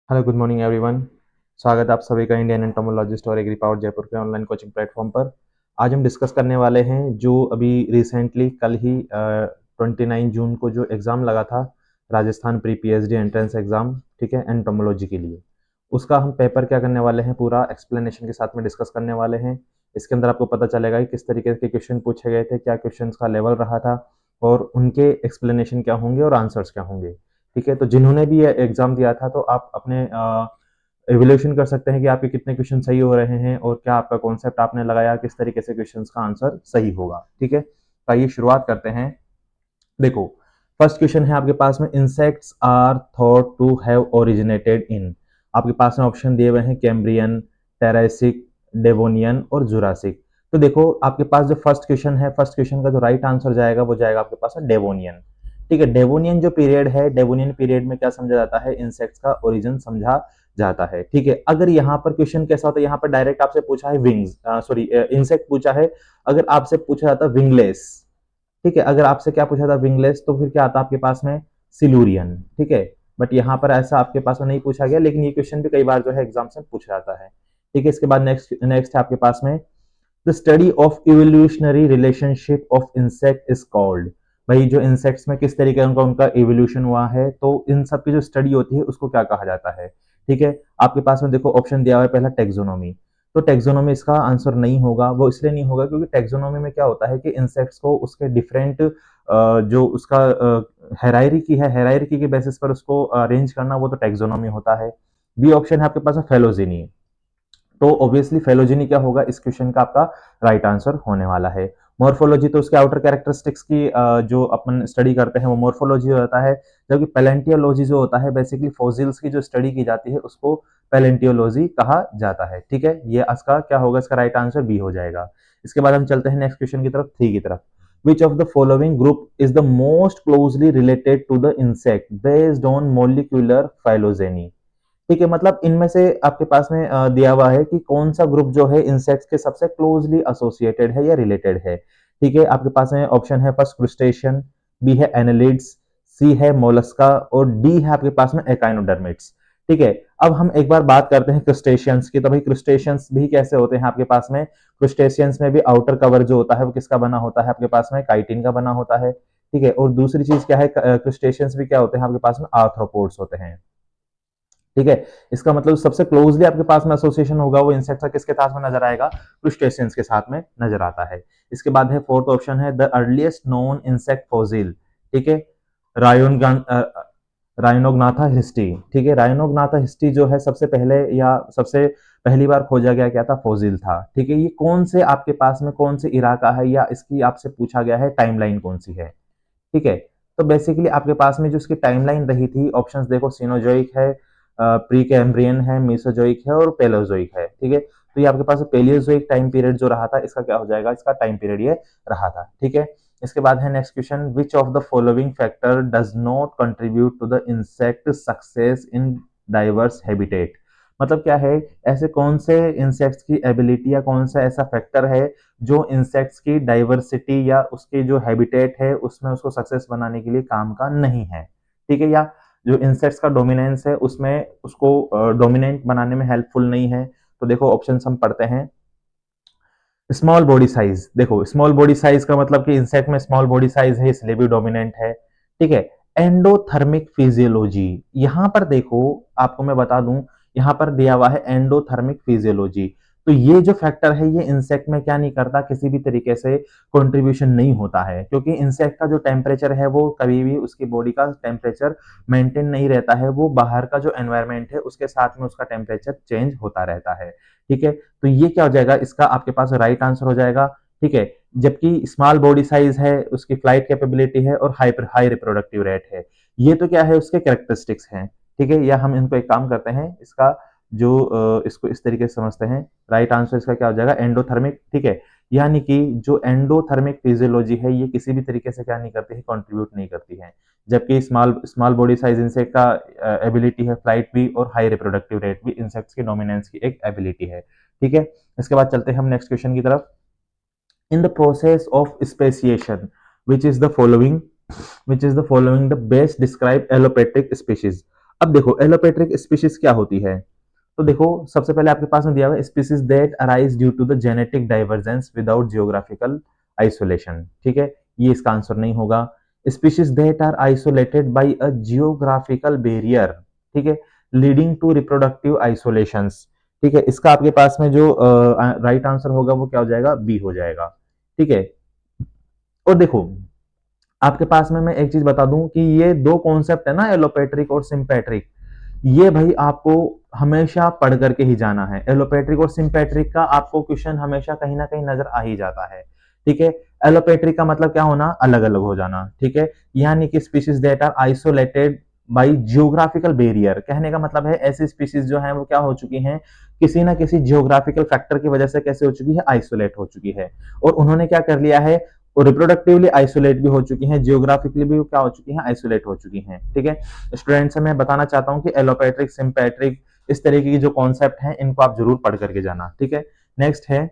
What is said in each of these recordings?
Hello good morning everyone. स्वागत है आप सभी का इंडियन एंटोमोलॉजिस्ट और एग्री पावर जयपुर के ऑनलाइन कोचिंग प्लेटफॉर्म पर। आज हम डिस्कस करने वाले हैं जो अभी रिसेंटली कल ही 29 जून को जो एग्ज़ाम लगा था, Rajasthan pre PhD entrance exam, ठीक है, एंटोमोलॉजी के लिए। उसका हम पेपर क्या करने वाले हैं, पूरा एक्सप्लेनेशन के साथ में डिस्कस करने वाले हैं। इसके अंदर आपको पता चलेगा कि किस तरीके के क्वेश्चन पूछे गए थे, क्या क्वेश्चन का लेवल रहा था और उनके एक्सप्लेनेशन क्या होंगे और आंसर्स क्या होंगे। ठीक है, तो जिन्होंने भी ये एग्जाम दिया था तो आप अपने एवेल्यूशन कर सकते हैं कि आपके कितने क्वेश्चन सही हो रहे हैं और क्या आपका कॉन्सेप्ट आपने लगाया, किस तरीके से क्वेश्चन का आंसर सही होगा। ठीक है, तो आइए शुरुआत करते हैं। देखो, फर्स्ट क्वेश्चन है आपके पास में, insects are thought to have originated in. आपके पास में ऑप्शन दिए हुए हैं, कैम्ब्रियन, टेरेसिक, डेवोनियन और जुरासिक। तो देखो, आपके पास जो फर्स्ट क्वेश्चन है, फर्स्ट क्वेश्चन का जो राइट आंसर जाएगा वो जाएगा आपके पास में डेवोनियन। ठीक है, डेवोनियन जो पीरियड है, डेवोनियन पीरियड में क्या समझा जाता है, इंसेक्ट्स का ओरिजिन समझा जाता है। ठीक है, अगर यहाँ पर क्वेश्चन कैसा होता है, यहाँ पर डायरेक्ट आपसे पूछा है विंग्स, सॉरी इंसेक्ट पूछा है। अगर आपसे पूछा जाता विंगलेस, ठीक है, अगर आपसे क्या पूछा था विंगलेस, तो फिर क्या आता आपके पास में, सिलूरियन। ठीक है, बट यहाँ पर ऐसा आपके पास में नहीं पूछा गया, लेकिन ये क्वेश्चन भी कई बार जो है एग्जाम से पूछा जाता है। ठीक है, इसके बाद नेक्स्ट नेक्स्ट है आपके पास में, the study of evolutionary relationship of insect is called. भाई जो इंसेक्ट्स में किस तरीके का उनका इवोल्यूशन हुआ है, तो इन सब की जो स्टडी होती है उसको क्या कहा जाता है। ठीक है, आपके पास में देखो ऑप्शन दिया हुआ है, पहला टेक्सोनोमी। तो टेक्सोनोमी इसका आंसर नहीं होगा, वो इसलिए नहीं होगा क्योंकि टेक्सोनोमी में क्या होता है कि इंसेक्ट्स को उसके डिफरेंट जो उसका हेरायरिकी है, हेरायरिकी के बेसिस पर उसको अरेंज करना, वो तो टेक्सोनोमी होता है। बी ऑप्शन है आपके पास फेलोजेनी। तो ऑब्वियसली फेलोजेनी क्या होगा, इस क्वेश्चन का आपका राइट आंसर होने वाला है। मॉर्फोलॉजी तो उसके आउटर कैरेक्टरिस्टिक्स की जो अपन स्टडी करते हैं वो मॉर्फोलॉजी होता है, जबकि पैलेंटियोलॉजी जो होता है बेसिकली फॉसिल्स की जो स्टडी की जाती है उसको पैलेंटियोलॉजी कहा जाता है। ठीक है, ये इसका क्या होगा, इसका राइट आंसर बी हो जाएगा। इसके बाद हम चलते हैं नेक्स्ट क्वेश्चन की तरफ, थ्री की तरफ। Which of the following group is the most closely related to the insect based on molecular phylogeny? ठीक है, मतलब इनमें से आपके पास में दिया हुआ है कि कौन सा ग्रुप जो है इंसेक्ट्स के सबसे क्लोजली एसोसिएटेड है या रिलेटेड है। ठीक है, आपके पास में ऑप्शन है, फर्स्ट क्रुस्टेशियन, बी है एनालिड्स, सी है मोलस्का और डी है आपके पास में एकाइनोडर्मिट्स। ठीक है, अब हम एक बार बात करते हैं क्रुस्टेशियंस की। तो भाई क्रुस्टेशियंस भी कैसे होते हैं आपके पास में, क्रुस्टेशियंस में भी आउटर कवर जो होता है वो किसका बना होता है, आपके पास में काइटिन का बना होता है। ठीक है, और दूसरी चीज क्या है, क्रुस्टेशियंस भी क्या होते हैं आपके पास में, आर्थ्रोपोड्स होते हैं। ठीक है, इसका मतलब सबसे क्लोजली आपके पास में एसोसिएशन होगा वो इंसेक्ट का किसके साथ में नजर आएगा, क्रुस्टेशियंस के साथ में नजर आता है। इसके बाद है फोर्थ ऑप्शन है, the earliest known insect fossil. ठीक है, रायोन राइनोग्नाथा हिस्टी। ठीक है, राइनोग्नाथा हिस्टी जो है सबसे पहले या सबसे पहली बार खोजा गया क्या था, फॉसिल था। ठीक है, ये कौन से आपके पास में कौन से इलाका है या इसकी आपसे पूछा गया है टाइमलाइन कौन सी है। ठीक है, तो बेसिकली आपके पास में जो उसकी टाइमलाइन रही थी, ऑप्शंस देखो, सिनोजोइक है, प्री कैम्ब्रियन है, मेसोजोइक है और पेलोजोइक है। ठीक है, तो ये आपके पास पेलियोजोइक टाइम पीरियड जो रहा था, इसका क्या हो जाएगा, इसका टाइम पीरियड ये रहा था। ठीक है, इसके बाद है next question, which of the following factor does not contribute to the insect success in diverse habitat. मतलब क्या है, ऐसे कौन से इंसेक्ट्स की एबिलिटी या कौन सा ऐसा फैक्टर है जो इंसेक्ट्स की डाइवर्सिटी या उसके जो हैबिटेट है उसमें उसको सक्सेस बनाने के लिए काम का नहीं है। ठीक है, या जो इंसेक्ट्स का डोमिनेंस है उसमें उसको डोमिनेंट बनाने में हेल्पफुल नहीं है। तो देखो ऑप्शन हम पढ़ते हैं, स्मॉल बॉडी साइज। देखो स्मॉल बॉडी साइज का मतलब कि इंसेक्ट में स्मॉल बॉडी साइज है इसलिए भी डोमिनेंट है। ठीक है, एंडोथर्मिक फिजियोलॉजी, यहां पर देखो आपको मैं बता दूं, यहां पर दिया हुआ है एंडोथर्मिक फिजियोलॉजी। तो ये जो फैक्टर है ये इंसेक्ट में क्या नहीं करता, किसी भी तरीके से कंट्रीब्यूशन नहीं होता है, क्योंकि इंसेक्ट का जो टेम्परेचर है वो कभी भी उसकी बॉडी का टेम्परेचर मेंटेन नहीं रहता है, वो बाहर का जो एनवायरमेंट है उसके साथ में उसका टेम्परेचर चेंज होता रहता है। ठीक है, तो ये क्या हो जाएगा, इसका आपके पास राइट आंसर हो जाएगा। ठीक है, जबकि स्मॉल बॉडी साइज है, उसकी फ्लाइट कैपेबिलिटी है और हाई रिप्रोडक्टिव रेट है, ये तो क्या है उसके कैरेक्टरिस्टिक्स हैं। ठीक है, या हम इनको एक काम करते हैं, इसका जो इसको इस तरीके से समझते हैं, राइट आंसर इसका क्या हो जाएगा, एंडोथर्मिक। ठीक है, यानी कि जो एंडोथर्मिक फिजियोलॉजी है ये किसी भी तरीके से क्या नहीं करती है, कंट्रीब्यूट नहीं करती है, जबकि small small body size insect का एबिलिटी है फ्लाइट भी और हाई रिप्रोडक्टिव रेट भी इंसेक्ट्स की डोमिनेंस की एक एबिलिटी है। ठीक है, इसके बाद चलते हैं हम नेक्स्ट क्वेश्चन की तरफ। In the process of speciation which is the following, which is the following the best describe allopathic species। अब देखो एलोपेट्रिक स्पीशीज क्या होती है, तो देखो सबसे पहले आपके पास में दिया हुआ है species that arise due to the genetic divergence without geographical isolation, ठीक है, ये इसका आंसर नहीं होगा। Species that are isolated by a geographical barrier, ठीक है, लीडिंग टू रिप्रोडक्टिव आइसोलेशंस, ठीक है, इसका आपके पास में जो राइट आंसर होगा वो क्या हो जाएगा, बी हो जाएगा, ठीक है। और देखो आपके पास में मैं एक चीज बता दूं कि ये दो कॉन्सेप्ट है ना, एलोपेट्रिक और सिंपेट्रिक, ये भाई आपको हमेशा पढ़ करके ही जाना है। एलोपेट्रिक और सिंपेट्रिक का आपको क्वेश्चन हमेशा कहीं ना कहीं नजर आ ही जाता है, ठीक है। एलोपेट्रिक का मतलब क्या होना, अलग अलग हो जाना, ठीक है, यानी कि species that are isolated by geographical barrier, कहने का मतलब है ऐसी स्पीशीज जो है वो क्या हो चुकी हैं, किसी ना किसी जियोग्राफिकल फैक्टर की वजह से कैसे हो चुकी है, आइसोलेट हो चुकी है, और उन्होंने क्या कर लिया है, वो रिप्रोडक्टिवली आइसोलेट भी हो चुकी हैं, जियोग्राफिकली भी क्या हो चुकी हैं, आइसोलेट हो चुकी हैं, ठीक है। स्टूडेंट्स से मैं बताना चाहता हूं कि एलोपैट्रिक सिंपैट्रिक इस तरीके की जो कॉन्सेप्ट हैं इनको आप जरूर पढ़ करके जाना, ठीक है। नेक्स्ट है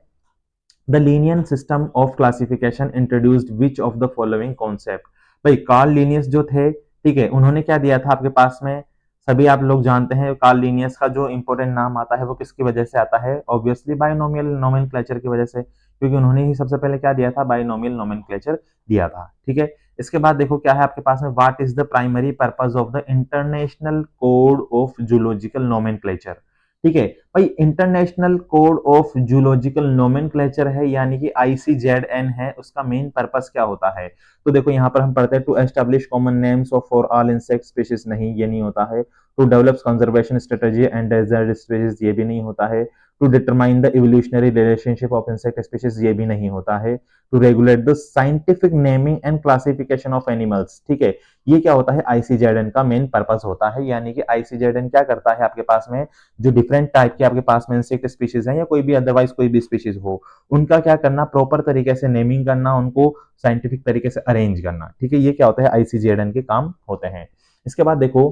the Linnean system of classification introduced which of the following concept, भाई कार्ल लीनियस जो थे, ठीक है, उन्होंने क्या दिया था आपके पास में, सभी आप लोग जानते हैं कार्ल लीनियस का जो इंपॉर्टेंट नाम आता है वो किसकी वजह से आता है, ऑब्वियसली बाइनोमियल नोमेनक्लेचर की वजह से, क्योंकि उन्होंने ही सबसे पहले क्या दिया था, बाइनोमियल नोमेनक्लेचर दिया था, ठीक है। इसके बाद देखो क्या है आपके पास में, what is the primary purpose of the international code of zoological nomenclature, ठीक है भाई, international code of zoological nomenclature है यानी कि आईसीजेडएन है, उसका मेन पर्पस क्या होता है, तो देखो यहाँ पर हम पढ़ते हैं to establish common names of for all insect species, नहीं ये नहीं होता है, to develop conservation strategy and desert species, ये भी नहीं होता है, to determine the evolutionary relationship of insect species, ये भी नहीं होता है, to regulate the scientific naming and classification of animals, ठीक है, ये क्या होता है, आईसीजेडएन का मेन पर्पस होता है, यानी कि आईसीजेडएन क्या करता है आपके पास में, जो डिफरेंट टाइप के आपके पास में इंसेक्ट स्पीशीज हैं या कोई भी अदरवाइज कोई भी स्पीशीज हो, उनका क्या करना, प्रॉपर तरीके से नेमिंग करना, उनको साइंटिफिक तरीके से अरेंज करना, ठीक है, ये क्या होता है, आईसीजेडएन के काम होते हैं। इसके बाद देखो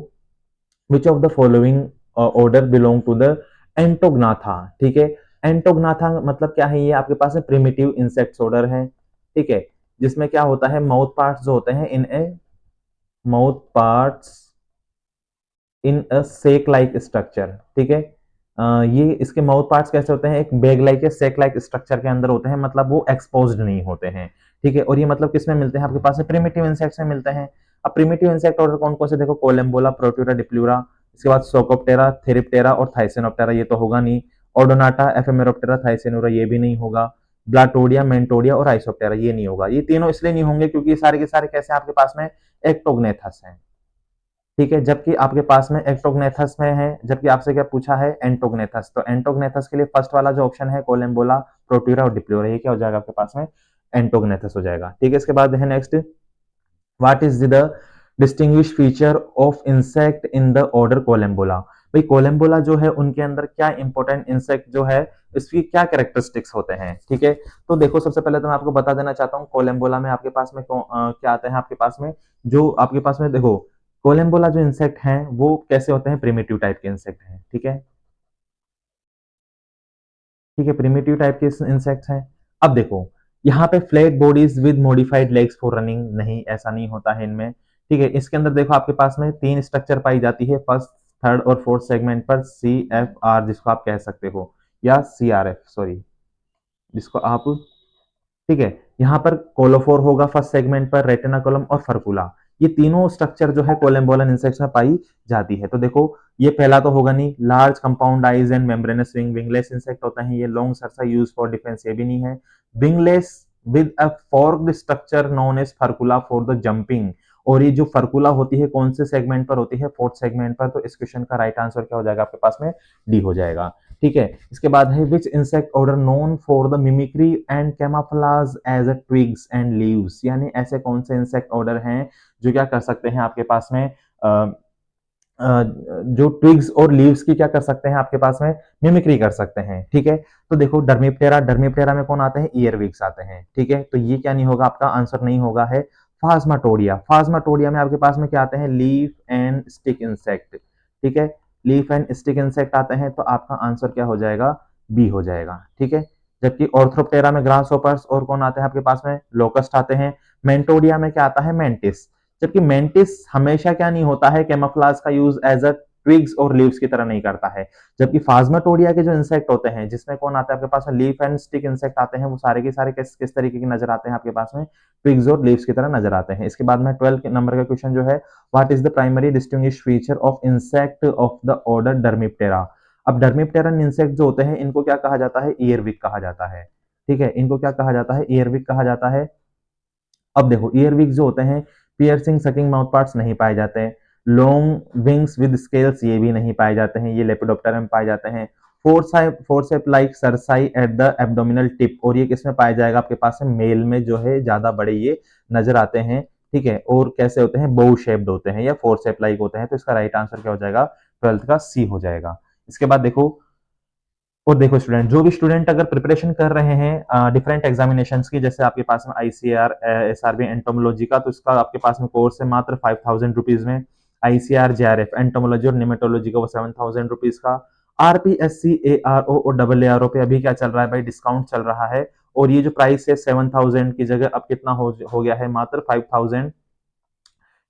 which of the following order belong to the Entognatha, ठीक है, एंटोग्नाथा मतलब क्या है, ये आपके पास में प्रिमिटिव इंसेक्ट्स ऑर्डर है, ठीक है, जिसमें क्या होता है, माउथ पार्ट्स जो होते हैं in a mouth parts in a sac like structure, ठीक है, ये इसके माउथ पार्ट्स कैसे होते हैं, एक बैग लाइक या सेक लाइक स्ट्रक्चर के अंदर होते हैं, मतलब वो एक्सपोज्ड नहीं होते हैं, ठीक है, और ये मतलब किसमें मिलते हैं आपके पास में, प्रिमिटिव इंसेक्ट्स में मिलते हैं। अब प्रिमिटिव इंसेक्ट ऑर्डर कौन कौन से, देखो कोलम्बोला, प्रोट्यूरा, डिप्लूरा, इसके बाद सोकोप्टेरा, थेरिप्टेरा और थाइसेनोप्टेरा, ये तो होगा नहीं, ओडोनाटा, एफेमेरोप्टेरा, थाइसेनोरा, ये भी नहीं होगा, ब्लाटोडिया, मेंटोडिया और आइसोप्टेरा, ये नहीं होगा, ये तीनों इसलिए नहीं होंगे क्योंकि ये सारे के सारे कैसे आपके पास में एक्टोग्नेथस हैं, ठीक है, जबकि आपके पास में एक्टोग्नेथस में है, जबकि आपसे क्या पूछा है, एंटोग्नेथस, तो एंटोग्नेथस के लिए फर्स्ट वाला जो ऑप्शन है कोलम्बोला, प्रोट्यूरा और डिप्लोरा, ये क्या हो जाएगा आपके पास में, एंटोग्नेथस हो जाएगा, ठीक है। इसके बाद है next, what is the distinguish feature of insect in the order Collembola, भाई कोलम्बोला जो है उनके अंदर क्या इंपॉर्टेंट इंसेक्ट जो है इसकी क्या कैरेक्टरिस्टिक्स होते हैं, ठीक है, तो देखो सबसे पहले तो मैं आपको बता देना चाहता हूँ कोलम्बोला में आपके पास में क्या आते हैं आपके पास में, जो आपके पास में देखो कोलम्बोला जो इंसेक्ट हैं वो कैसे होते हैं, प्रिमिटिव टाइप के इंसेक्ट हैं, ठीक है, ठीक है, प्रिमिटिव टाइप के इंसेक्ट्स हैं। अब देखो यहाँ पे flat bodies with modified legs for running, नहीं ऐसा नहीं होता है इनमें, ठीक है, इसके अंदर देखो आपके पास में तीन स्ट्रक्चर पाई जाती है, फर्स्ट थर्ड और फोर्थ सेगमेंट पर, सी एफ आर जिसको आप कह सकते हो, या सी आर एफ सॉरी, जिसको आप, ठीक है, यहाँ पर कोलोफोर होगा फर्स्ट सेगमेंट पर, रेटिनाकुलम और फर्कुला, ये तीनों स्ट्रक्चर जो है कोलम्बोलन इंसेक्ट्स में पाई जाती है, तो देखो ये पहला तो होगा नहीं, large compound eyes and membranous wing, wingless insect होता है, ये long cerci use for defense, ये भी नहीं है, wingless with a forked structure known as furcula for the jumping, और ये जो फर्कुला होती है कौन से सेगमेंट पर होती है, फोर्थ सेगमेंट पर, तो इस क्वेश्चन का राइट आंसर क्या हो जाएगा आपके पास में, डी हो जाएगा, ठीक है। इसके बाद है which insect order known for the mimicry and camouflage as a twigs and leaves, यानी ऐसे कौन से इंसेक्ट ऑर्डर हैं जो क्या कर सकते हैं आपके पास में जो ट्विग्स और लीव्स की क्या कर सकते हैं आपके पास में, मिमिक्री कर सकते हैं, ठीक है, तो देखो डर्मिप्टेरा, डर्मिप्टेरा में कौन आते हैं, ईयरविग्स आते हैं, ठीक है, तो ये क्या नहीं होगा, आपका आंसर नहीं होगा है फास्माटोडिया, फास्माटोडिया में आपके पास में क्या आते हैं, लीफ एंड स्टिक इंसेक्ट, ठीक है, लीफ एंड स्टिक इंसेक्ट आते हैं, तो आपका आंसर क्या हो जाएगा, बी हो जाएगा, ठीक है, जबकि ऑर्थोप्टेरा में ग्रास और कौन आते हैं आपके पास में, लोकस्ट आते हैं, मेंटोडिया में क्या आता है, मेंटिस, जबकि मेंटिस हमेशा क्या नहीं होता है, कैमोफ्लेज का यूज एज अ ट्विग्स और लीव्स की तरह नहीं करता है। जबकि फाज्माटोडिया के जो इंसेक्ट होते हैं, जिसमें कौन आता है आपके पास में, लीफ एंड स्टिक इंसेक्ट आते हैं, वो सारे के सारे किस तरीके के नजर आते हैं आपके पास में, ट्विग्स और लीव्स की तरह नजर आते हैं। इसके बाद में 12 नंबर का क्वेश्चन जो है, what is the primary distinguish feature of insect of the order Dermaptera. अब डर्मिप्टेरन इंसेक्ट जो होते हैं, इनको क्या कहा जाता है, ईयरविक कहा जाता है। ठीक है, इनको क्या कहा जाता है, ईयरविक कहा जाता है। अब देखो, ईयरविक जो होते हैं, पियर्सिंग सकिंग माउथ पार्ट्स नहीं पाए जाते हैं। लॉन्ग विंग्स विद स्केल्स ये भी नहीं पाए जाते हैं, ये लेपिडोप्टेरा में पाए जाते हैं। Forceps like cerci at the abdominal tip, और ये किसमें पाया जाएगा आपके पास में, मेल में जो है ज्यादा बड़े ये नजर आते हैं। ठीक है, और कैसे होते हैं, बो शेप्ड होते हैं या फोरसेप लाइक होते हैं। तो इसका राइट आंसर क्या हो जाएगा, 12th का सी हो जाएगा। इसके बाद देखो, और देखो स्टूडेंट, जो भी स्टूडेंट अगर प्रिपरेशन कर रहे हैं डिफरेंट एग्जामिनेशन की, जैसे आपके पास में आईसीआर, एसआरबी एंटोमोलॉजी का, तो इसका आपके पास में कोर्स है मात्र 5000 रुपीज में। आईसीआर जेआरएफ एंटोमोलॉजी और निमेटोलॉजी का वो 7000 रुपीज का। आरपीएससी एआरओ और डबल एआरओ पे अभी क्या चल रहा है भाई, डिस्काउंट चल रहा है। और ये जो प्राइस है 7000 की जगह अब कितना हो गया है, मात्र 5000।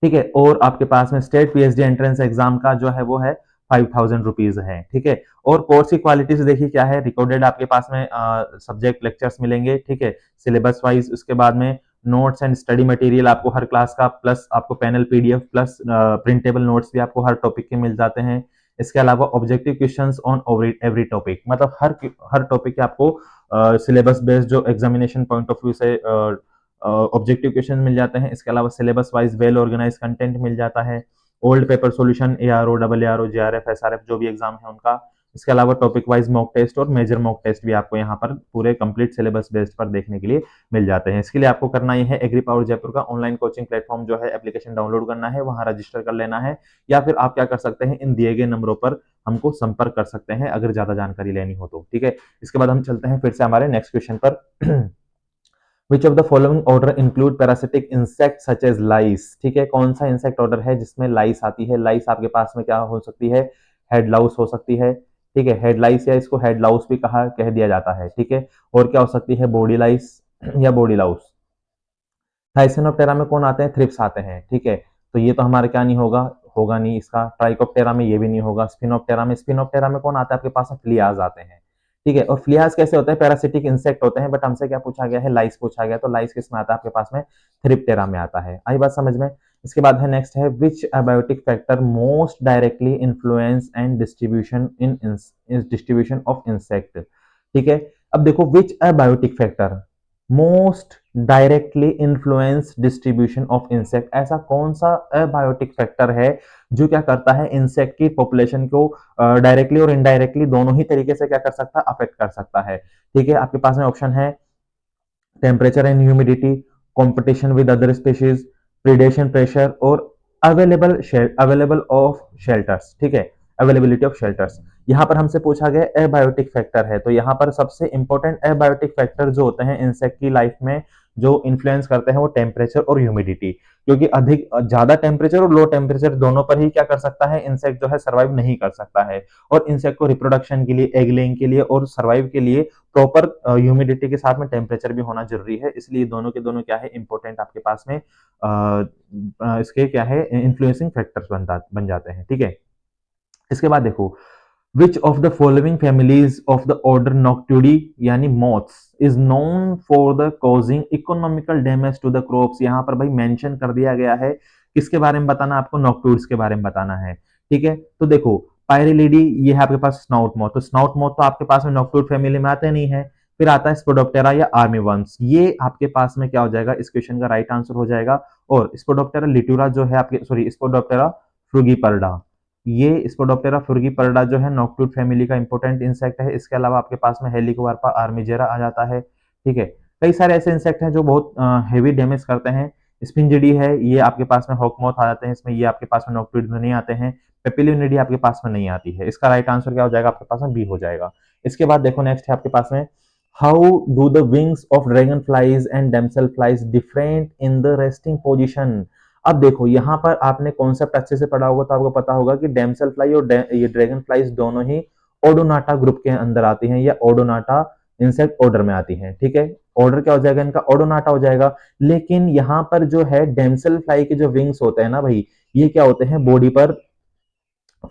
ठीक है, और आपके पास में स्टेट पीएचडी एंट्रेंस एग्जाम का जो है वो है 5000 रुपीज है। ठीक है, और कोर्स की क्वालिटी से देखिए क्या है, रिकॉर्डेड आपके पास में सब्जेक्ट लेक्चर्स मिलेंगे। ठीक है, सिलेबस वाइज, उसके बाद में नोट्स एंड स्टडी मटेरियल आपको हर क्लास का, प्लस आपको panel PDF, plus printable notes भी आपको हर टॉपिक के मिल जाते हैं। इसके अलावा objective questions on every topic, मतलब हर टॉपिक के आपको सिलेबस बेस्ड जो एग्जामिनेशन पॉइंट ऑफ व्यू से ऑब्जेक्टिव क्वेश्चन मिल जाते हैं। इसके अलावा syllabus wise well organise content मिल जाता है। Old paper solution, ARO, double ARO, JRF, SRF जो भी एग्जाम है उनका। इसके अलावा टॉपिक वाइज मॉक टेस्ट और मेजर मॉक टेस्ट भी आपको यहाँ पर पूरे कंप्लीट सिलेबस बेस्ड पर देखने के लिए मिल जाते हैं। इसके लिए आपको करना ही है, एग्री पावर जयपुर का ऑनलाइन कोचिंग प्लेटफॉर्म जो है, एप्लीकेशन डाउनलोड करना है, वहां रजिस्टर कर लेना है, या फिर आप क्या कर सकते हैं, इन दिए गए नंबरों पर हमको संपर्क कर सकते हैं अगर ज्यादा जानकारी लेनी हो तो। ठीक है, इसके बाद हम चलते हैं फिर से हमारे नेक्स्ट क्वेश्चन पर। Which of the following order include parasitic insects such as lice। ठीक है, कौन सा इंसेक्ट ऑर्डर है जिसमें लाइस आती है। लाइस आपके पास में क्या हो सकती है, हेड लाउस हो सकती है। ठीक है, हेड लाइस या इसको हेड लाउस भी कह दिया जाता है। ठीक है, और क्या हो सकती है, बॉडी लाइस या बॉडी लाउस। थाइसेनोप्टेरा में कौन आते हैं, थ्रिप्स आते हैं। ठीक है, तो ये तो हमारा क्या नहीं होगा, होगा नहीं इसका। ट्राइकोप्टेरा में ये भी नहीं होगा। स्पिनोप्टेरा में कौन आता है आपके पास में, फ्लियाज आते हैं। ठीक है, और फ्लियाज कैसे होते हैं, पैरासिटिक इंसेक्ट होते हैं, बट हमसे क्या पूछा गया है, लाइस पूछा गया। तो लाइस किस में आता है आपके पास में, थ्रिप्टेरा में आता है। आई बात समझ में। इसके बाद है नेक्स्ट है, which abiotic factor most directly influence and distribution of insect. ठीक है, अब देखो, which abiotic factor most directly influence distribution of insect, ऐसा कौन सा अबायोटिक फैक्टर है जो क्या करता है, इंसेक्ट की पॉपुलेशन को डायरेक्टली और इनडायरेक्टली दोनों ही तरीके से क्या कर सकता है, अफेक्ट कर सकता है। ठीक है, आपके पास में ऑप्शन है, temperature and humidity, competition with other species, predation pressure, और अवेलेबल ऑफ शेल्टर्स। ठीक है, अवेलेबिलिटी ऑफ शेल्टर्स। यहाँ पर हमसे पूछा गया एबायोटिक फैक्टर है, तो यहाँ पर सबसे इंपॉर्टेंट एबायोटिक फैक्टर जो होते हैं इंसेक्ट की लाइफ में, जो इन्फ्लुएंस करते हैं, वो टेम्परेचर और ह्यूमिडिटी। क्योंकि अधिक ज्यादा टेम्परेचर और लो टेम्परेचर दोनों पर ही क्या कर सकता है, इंसेक्ट जो है सर्वाइव नहीं कर सकता है। और इंसेक्ट को रिप्रोडक्शन के लिए, एग लेइंग के लिए और सर्वाइव के लिए प्रॉपर ह्यूमिडिटी के साथ में टेम्परेचर भी होना जरूरी है। इसलिए दोनों के दोनों क्या है, इंपॉर्टेंट आपके पास में इसके क्या है, इन्फ्लुएंसिंग फैक्टर्स बन जाते हैं। ठीक है, इसके बाद देखो, which of the following families of the order Noctuidae यानी moths is known for the causing economical damage to the crops. यहाँ पर भाई मेंशन कर दिया गया है, किसके बारे में बताना आपको, नॉक्टुड्स के बारे में बताना है। ठीक है, तो देखो, पायरिलिडी ये है आपके पास स्नाउट मोथ, तो स्नाउट मोथ तो आपके पास में नॉक्टुड फैमिली में आते नहीं है। फिर आता है स्पोडोप्टेरा या आर्मी वर्म्स, ये आपके पास में क्या हो जाएगा, इस क्वेश्चन का राइट आंसर हो जाएगा। और स्पोडोप्टेरा लिटूरा जो है आपके, सॉरी, स्पोडोप्टेरा फ्रूगीपर्डा, ये स्पोडोप्टेरा फ्रूगीपर्डा जो है नॉक्टुड फैमिली का इंपॉर्टेंट इंसेक्ट है। इसके अलावा आपके पास में हेलिकोबार्पा आर्मिजेरा आ जाता है। ठीक है, कई सारे ऐसे इंसेक्ट हैं जो बहुत हेवी डैमेज करते हैं। स्पिंजिडी है, ये आपके पास में हॉकमॉथ आ जाते हैं इसमें, ये आपके पास में नॉक्टुड में नहीं आते हैं। पेपिलियोनिडी आपके पास में नहीं आती है। इसका राइट आंसर क्या हो जाएगा आपके पास में, बी हो जाएगा। इसके बाद देखो, नेक्स्ट है आपके पास में, how do the wings of dragonflies and damselflies different in the resting position. अब देखो, यहाँ पर आपने कॉन्सेप्ट अच्छे से पढ़ा होगा तो आपको पता होगा कि डेमसेल फ्लाई और ये ड्रैगन फ्लाइज दोनों ही ओडोनाटा ग्रुप के अंदर आती हैं, या ओडोनाटा इंसेक्ट ऑर्डर में आती हैं, ठीक है। ऑर्डर क्या हो जाएगा इनका, ओडोनाटा हो जाएगा। लेकिन यहाँ पर जो है डेमसेल फ्लाई के जो विंग्स होते हैं ना भाई, ये क्या होते हैं, बॉडी पर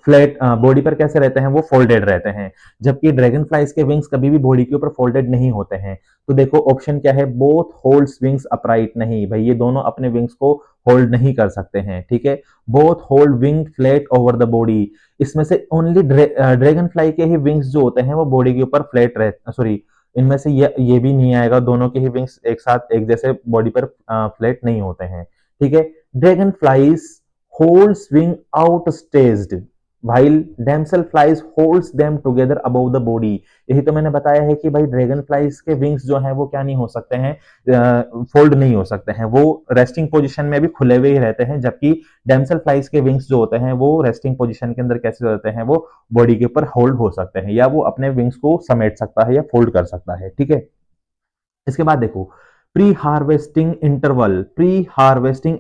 फ्लैट, बॉडी पर कैसे रहते हैं, वो फोल्डेड रहते हैं। जबकि ड्रैगन फ्लाइज के विंग्स कभी भी बॉडी के ऊपर फोल्डेड नहीं होते हैं। तो देखो ऑप्शन क्या है, बोथ होल्ड्स विंग्स अपराइट, नहीं भाई, ये दोनों अपने विंग्स को होल्ड नहीं कर सकते हैं, ठीक है। Both hold wing flat over the body, इसमें से ओनली ड्रैगन फ्लाई के ही विंग्स जो होते हैं वो बॉडी के ऊपर फ्लैट रहते, सॉरी, इनमें से ये भी नहीं आएगा, दोनों के ही विंग्स एक साथ एक जैसे बॉडी पर फ्लैट नहीं होते हैं, ठीक है। Dragon flies holds wing out staged while damsel flies holds them together above the body। यही तो मैंने बताया है कि भाई ड्रैगन फ्लाइज के विंग्स जो हैं वो क्या नहीं हो सकते हैं, फोल्ड नहीं हो सकते हैं, वो रेस्टिंग पोजीशन में भी खुले हुए ही रहते हैं। जबकि डैमसेल फ्लाइज के विंग्स जो होते हैं वो रेस्टिंग पोजीशन के अंदर कैसे रहते हैं, वो बॉडी के ऊपर होल्ड हो सकते हैं, या वो अपने विंग्स को समेट सकता है या फोल्ड कर सकता है, ठीक है। इसके बाद देखो, pre harvesting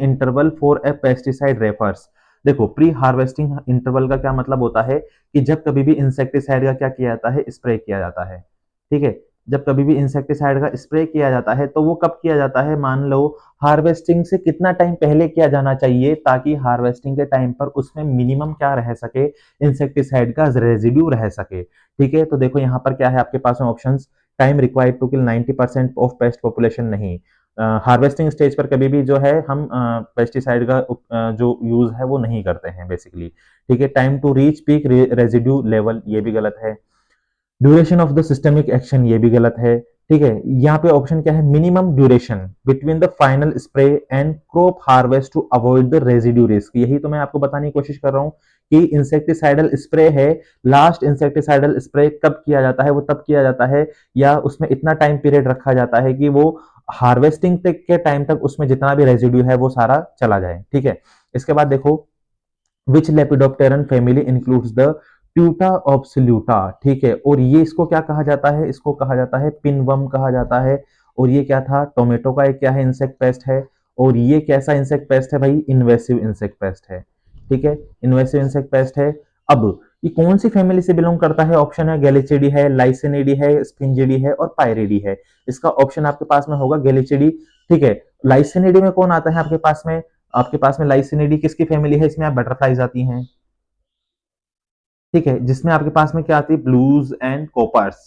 interval for a pesticide refers. देखो प्री हार्वेस्टिंग इंटरवल का क्या मतलब होता है कि जब कभी भी इंसेक्टिसाइड का क्या किया जाता है, स्प्रे किया जाता है, ठीक है। जब कभी भी इंसेक्टिसाइड का स्प्रे किया जाता है तो वो कब किया जाता है, मान लो हार्वेस्टिंग से कितना टाइम पहले किया जाना चाहिए, ताकि हार्वेस्टिंग के टाइम पर उसमें मिनिमम क्या रह सके, इंसेक्टिसाइड का रेजिड्यू रह सके, ठीक है। तो देखो यहाँ पर क्या है आपके पास में options, time required to kill 90% of pest population, नहीं। हार्वेस्टिंग स्टेज पर कभी भी जो है हम पेस्टिसाइड का जो यूज है वो नहीं करते हैं बेसिकली, ठीक है। Time to reach peak residue level, ये भी गलत है। Duration of the systemic action, ये भी गलत है, ठीक है। यहाँ पे ऑप्शन क्या है, minimum duration between the final spray and crop harvest to avoid the residue risk. यही तो मैं आपको बताने की कोशिश कर रहा हूँ कि इंसेक्टिसाइडल स्प्रे है, लास्ट इंसेक्टिसाइडल स्प्रे कब किया जाता है, वो तब किया जाता है या उसमें इतना टाइम पीरियड रखा जाता है कि वो हार्वेस्टिंग तक के टाइम तक उसमें जितना भी रेजिड्यू है वो सारा चला जाए, ठीक है। इसके बाद देखो, विच लेपिडोप्टेरन फैमिली इंक्लूड्स द ट्यूटा ऑब्सोल्यूटा, ठीक है। और ये इसको क्या कहा जाता है, इसको कहा जाता है पिनवर्म कहा जाता है। और ये क्या था, टोमेटो का एक क्या है, इंसेक्ट पेस्ट है। और ये कैसा इंसेक्ट पेस्ट है भाई, इन्वेसिव इंसेक्ट पेस्ट है, ठीक है, इन्वेसिव इंसेक्ट पेस्ट है। अब ये कौन सी फैमिली से बिलोंग करता है, ऑप्शन है गैलिचिडी है, लाइसिनिडी है, स्पिंजिडी है और पायरिडी है। इसका ऑप्शन आपके पास में होगा गैलिचिडी, ठीक है। लाइसिनिडी में कौन आता है आपके पास में, आपके पास में लाइसिनिडी किसकी फैमिली है, इसमें आप बटरफ्लाइज आती हैं, ठीक है, जिसमें आपके पास में क्या आती है, ब्लूज एंड कॉपर्स,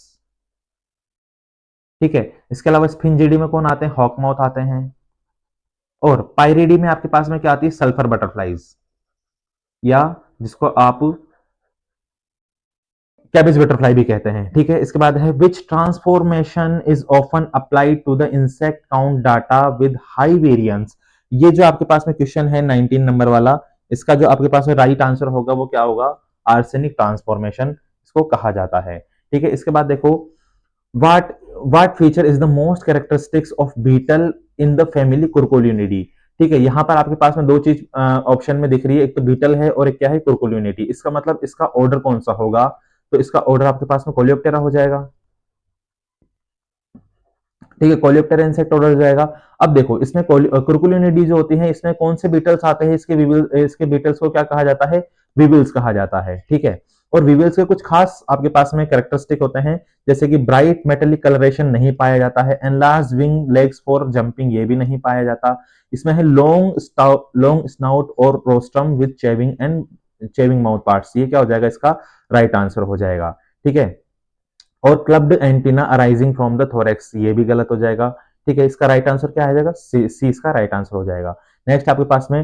ठीक है। इसके अलावा स्पिंजिडी में कौन आते हैं, हॉकमाउथ आते हैं। और पायरिडी में आपके पास में क्या आती है, सल्फर बटरफ्लाइज, या जिसको आप कैबेज बटरफ्लाई भी कहते हैं, ठीक है। इसके बाद है which transformation is often applied to the insect count data with high variance. ये जो आपके पास में क्वेश्चन है 19 नंबर वाला, इसका जो आपके पास में राइट आंसर होगा वो क्या होगा, आर्सेनिक ट्रांसफॉर्मेशन इसको कहा जाता है, ठीक है। इसके बाद देखो, what what feature is the most characteristics of beetle in the family Curculionidae, ठीक है। यहाँ पर आपके पास में दो चीज ऑप्शन में दिख रही है, एक तो बीटल है और एक क्या है, कुरकुलिनिडी। इसका मतलब इसका ऑर्डर कौन सा होगा, तो इसका ऑर्डर आपके पास में कोलियोप्टेरा हो जाएगा, ठीक है, कोलियोप्टेरा इंसेक्ट ऑर्डर हो जाएगा। अब देखो इसमें कुरकुलिनिडी जो होती है, इसमें कौन से बीटल्स आते हैं, इसके बीटल्स को क्या कहा जाता है, विविल्स कहा जाता है, ठीक है। और विविल्स के कुछ खास आपके पास में कैरेक्टरिस्टिक होते हैं, जैसे कि ब्राइट मेटेलिक कलरेशन नहीं पाया जाता है, enlarge wing legs for jumping, ये भी नहीं पाया जाता। इसमें है लॉन्ग स्नाउट और rostrum with chewing mouth parts, ये क्या हो जाएगा, इसका राइट आंसर हो जाएगा, ठीक है। और clubbed antenna arising from the thorax, ये भी गलत हो जाएगा, ठीक है। इसका राइट आंसर क्या आ जाएगा, सी इसका राइट आंसर हो जाएगा। नेक्स्ट आपके पास में,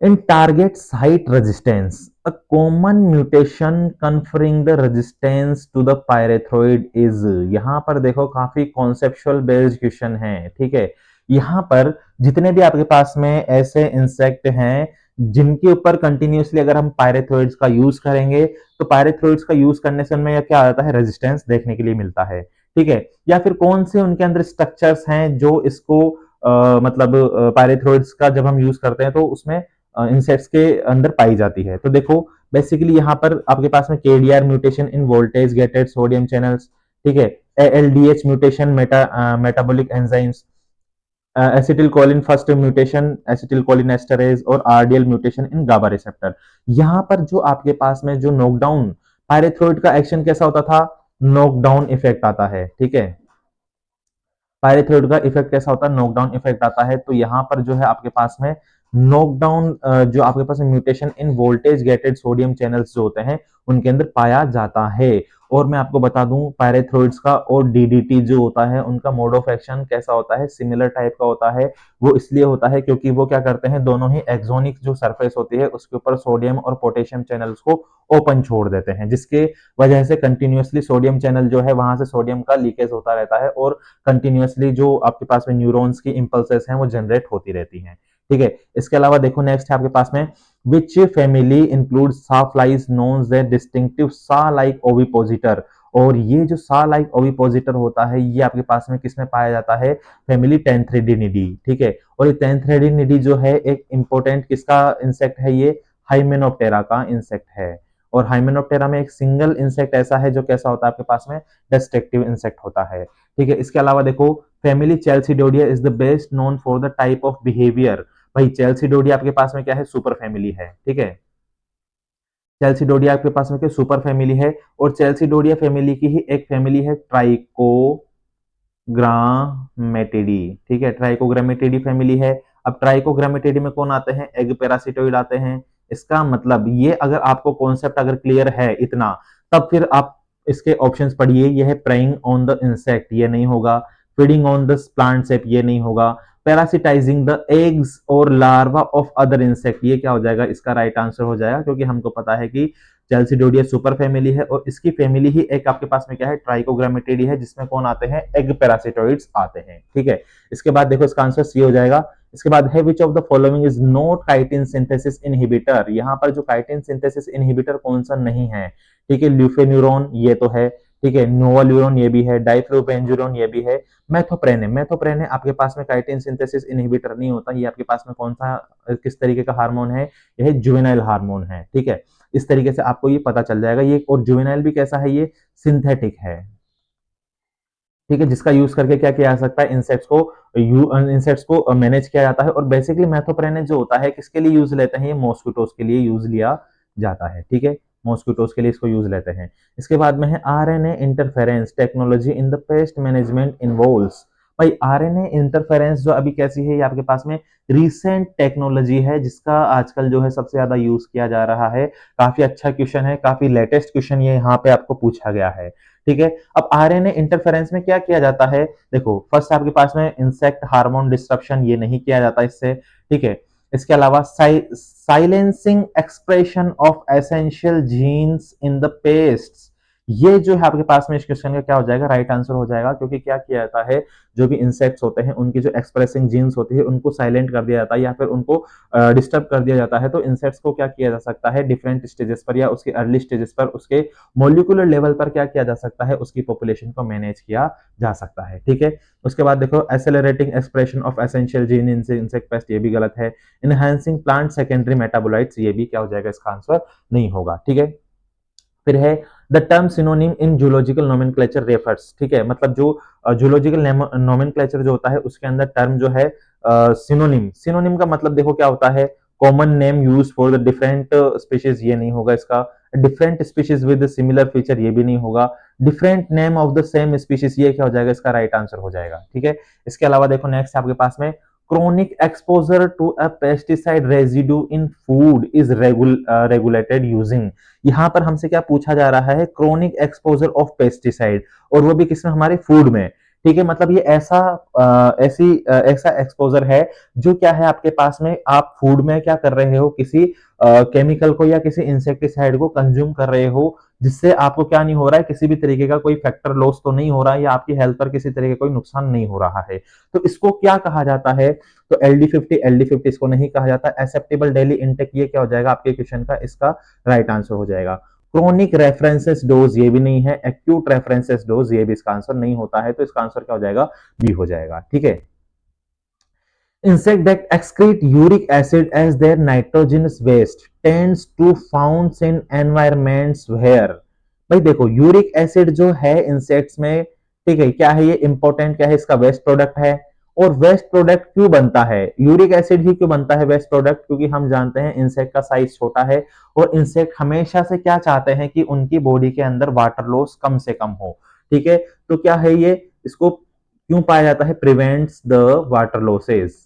in target site resistance a common mutation conferring the resistance to the pyrethroid is. यहां पर देखो काफी कॉन्सेप्चुअल बेस्ड क्वेश्चन है, ठीक है। यहां पर जितने भी आपके पास में ऐसे इंसेक्ट हैं जिनके ऊपर कंटिन्यूसली अगर हम पायरेथ्रोइड्स का यूज करेंगे, तो पायरेथ्रोइड्स का यूज करने से उनमें क्या आता है, रेजिस्टेंस देखने के लिए मिलता है, ठीक है। या फिर कौन से उनके अंदर स्ट्रक्चर्स हैं जो इसको मतलब पायरेथ्रोइड्स का जब हम यूज करते हैं तो उसमें इंसेक्ट्स के अंदर पाई जाती है। तो देखो बेसिकली यहाँ पर आपके पास में KDR mutation in voltage gated sodium channels, ठीक है, ALDH mutation metabolic enzymes, acetylcholine first mutation acetyl Colin esterase और RDL mutation in Gauba receptor. यहाँ पर जो आपके पास में जो नॉकडाउन पायरेथ्रोइड का एक्शन कैसा होता था, नॉकडाउन इफेक्ट आता है, ठीक है। पायरेथ्रोइड का इफेक्ट कैसा होता है, नॉकडाउन इफेक्ट आता है। तो यहाँ पर जो है आपके पास में नॉकडाउन, जो आपके पास mutation in voltage gated sodium channels जो होते हैं उनके अंदर पाया जाता है। और मैं आपको बता दूं पायरेथ्रोइड्स का और डीडीटी जो होता है उनका मोड ऑफ एक्शन कैसा होता है, सिमिलर टाइप का होता है। वो इसलिए होता है क्योंकि वो क्या करते हैं, दोनों ही एक्सोनिक जो सरफेस होती है उसके ऊपर सोडियम और पोटेशियम चैनल्स को ओपन छोड़ देते हैं, जिसके वजह से कंटिन्यूअसली सोडियम चैनल जो है वहां से सोडियम का लीकेज होता रहता है और कंटिन्यूअसली जो आपके पास में न्यूरॉन्स की इंपल्सेस हैं वो जनरेट होती रहती हैं, ठीक है। इसके अलावा देखो नेक्स्ट है आपके पास में विच फैमिली इंक्लूड्स सा फ्लाइज नोन दैट डिस्टिंक्टिव सा लाइक ओविपोजिटर। और ये जो सा लाइक ओविपोजिटर होता है ये आपके पास में किसमें पाया जाता है, फैमिली टेंथ्रेडिनिडी, ठीक है। और ये टेंथ्रेडिनिडी जो है एक इंपॉर्टेंट किसका इंसेक्ट है, ये हाइमेनोप्टेरा का इंसेक्ट है। और हाइमेनोप्टेरा में एक सिंगल इंसेक्ट ऐसा है जो कैसा होता है आपके पास में, डिस्ट्रक्टिव इंसेक्ट होता है, ठीक है। इसके अलावा देखो family Chalcidoidea is the best known for the type of behaviour. भाई चेल्सिडोडिया आपके पास में क्या है, सुपर फैमिली है, ठीक है। चेल्सिडोडिया आपके पास में क्या सुपर फैमिली है। और चेल्सिडोडिया फैमिली की ही एक फैमिली है ट्राइकोग्रामेटिडी, ठीक है, ट्राइकोग्रामेटिडी फैमिली है। अब ट्राइकोग्रामेटिडी में कौन आते हैं, एग पैरासिटोइड आते हैं। इसका मतलब ये अगर आपको कॉन्सेप्ट अगर क्लियर है इतना, तब फिर आप इसके ऑप्शंस पढ़िए। ये है प्रेइंग ऑन द इंसेक्ट, ये नहीं होगा। फीडिंग ऑन द प्लांट सेप, ये नहीं होगा। पैरासिटाइजिंग द एग्स और लार्वा ऑफ अदर इंसेक्ट, ये क्या हो जाएगा, इसका राइट आंसर हो जाएगा, क्योंकि हमको पता है कि चेल्सिडोडिया सुपर फैमिली है और इसकी फैमिली ही एक आपके पास में क्या है, ट्राइकोग्रामेटिडी है, जिसमें कौन आते हैं, एग पैरासिटोइड्स आते हैं, ठीक है। इसके बाद देखो इसका आंसर सी हो जाएगा। इसके बाद है which of the following is not chitin synthesis inhibitor. यहाँ पर जो काइटिन सिंथेसिस इनहिबिटर कौन सा नहीं है, ठीक है, ल्यूफेन्यूरोन ये तो है, ठीक है, नोवाल्यूरोन ये भी है, डाइफ्लोबेंजुरोन ये भी है, मेथोप्रेने, मेथोप्रेने आपके पास में काइटिन सिंथेसिस इनहिबिटर नहीं होता। ये आपके पास में कौन सा किस तरीके का हार्मोन है, यह जुवेनाइल हार्मोन है, ठीक है। इस तरीके से आपको ये पता चल जाएगा। ये और जुवेनाइल भी कैसा है, ये सिंथेटिक है, ठीक है, जिसका यूज करके क्या किया जा सकता है, इंसेक्ट्स को मैनेज किया जाता है। और बेसिकली मेथोप्रेने जो होता है किसके लिए यूज लेते हैं, ये मॉस्किटोज के लिए यूज लिया जाता है, ठीक है, मॉस्किटोज के लिए इसको यूज लेते हैं। इसके बाद में है RNA interference technology in the pest management involves. भाई आरएनए इंटरफेरेंस जो अभी कैसी है, ये आपके पास में रिसेंट टेक्नोलॉजी है जिसका आजकल जो है सबसे ज्यादा यूज किया जा रहा है। काफी अच्छा क्वेश्चन है, काफी लेटेस्ट क्वेश्चन ये यहाँ पे आपको पूछा गया है, ठीक है। अब आरएनए इंटरफेरेंस में क्या किया जाता है, देखो फर्स्ट आपके पास में इंसेक्ट हार्मोन डिस्ट्रप्शन ये नहीं किया जाता इससे, ठीक है। इसके अलावा silencing expression of essential genes in the pests, ये जो है आपके पास में इस क्वेश्चन का क्या हो जाएगा, राइट आंसर हो जाएगा। क्योंकि क्या किया जाता है, जो भी इंसेक्ट्स होते हैं उनकी जो एक्सप्रेसिंग जीन्स होती है उनको साइलेंट कर दिया जाता है या फिर उनको डिस्टर्ब कर दिया जाता है। तो इंसेक्ट्स को क्या किया जा सकता है, डिफरेंट स्टेजेस पर या उसके अर्ली स्टेजेस पर उसके मोलिकुलर लेवल पर क्या किया जा सकता है, उसकी पॉपुलेशन को मैनेज किया जा सकता है, ठीक है। उसके बाद देखो accelerating expression of essential gene in insect pest, ये भी गलत है। इनहांसिंग प्लांट सेकेंडरी मेटाबोलाइट्स, ये भी क्या हो जाएगा, इसका आंसर नहीं होगा, ठीक है। फिर है the term synonym in zoological nomenclature refers, ठीक है, मतलब जो जूलॉजिकल नोमेनक्लेचर जो होता है उसके अंदर टर्म जो है सिनोनिम, सिनोनिम का मतलब देखो क्या होता है, common name use for the different species, ये नहीं होगा इसका। Different species with similar feature, ये भी नहीं होगा। Different name of the same species, ये क्या हो जाएगा, इसका राइट आंसर हो जाएगा, ठीक है। इसके अलावा देखो नेक्स्ट आपके पास में chronic exposure to a pesticide residue in food is regulated using। यहां पर हमसे क्या पूछा जा रहा है, क्रोनिक एक्सपोजर ऑफ पेस्टिसाइड, और वो भी किसमें, हमारे फूड में, ठीक है। मतलब ये ऐसा एक्सपोजर है जो क्या है आपके पास में, आप फूड में क्या कर रहे हो, किसी केमिकल को या किसी इंसेक्टिसाइड को कंज्यूम कर रहे हो, जिससे आपको क्या नहीं हो रहा है, किसी भी तरीके का कोई फैक्टर लॉस तो नहीं हो रहा है या आपकी हेल्थ पर किसी तरीके का कोई नुकसान नहीं हो रहा है। तो इसको क्या कहा जाता है, तो एलडी50 इसको नहीं कहा जाता। एक्सेप्टेबल डेली इंटेक, ये क्या हो जाएगा आपके क्वेश्चन का, इसका राइट आंसर हो जाएगा। क्रोनिक रेफरेंसेस डोज, ये भी नहीं है। एक्यूट रेफरेंसेस डोज, ये भी इसका आंसर नहीं होता है। तो इसका आंसर क्या हो जाएगा, बी हो जाएगा, ठीक है। Insect that excrete uric acid as their nitrogenous waste tends to found in environments where, भाई देखो यूरिक एसिड जो है इंसेक्ट्स में, ठीक है, क्या है ये इंपॉर्टेंट, क्या है, इसका वेस्ट प्रोडक्ट है। और वेस्ट प्रोडक्ट क्यों बनता है, यूरिक एसिड ही क्यों बनता है वेस्ट प्रोडक्ट, क्योंकि हम जानते हैं इंसेक्ट का साइज छोटा है और इंसेक्ट हमेशा से क्या चाहते हैं कि उनकी बॉडी के अंदर वाटर लॉस कम से कम हो। ठीक है, तो क्या है ये, इसको क्यों पाया जाता है, prevents the water losses.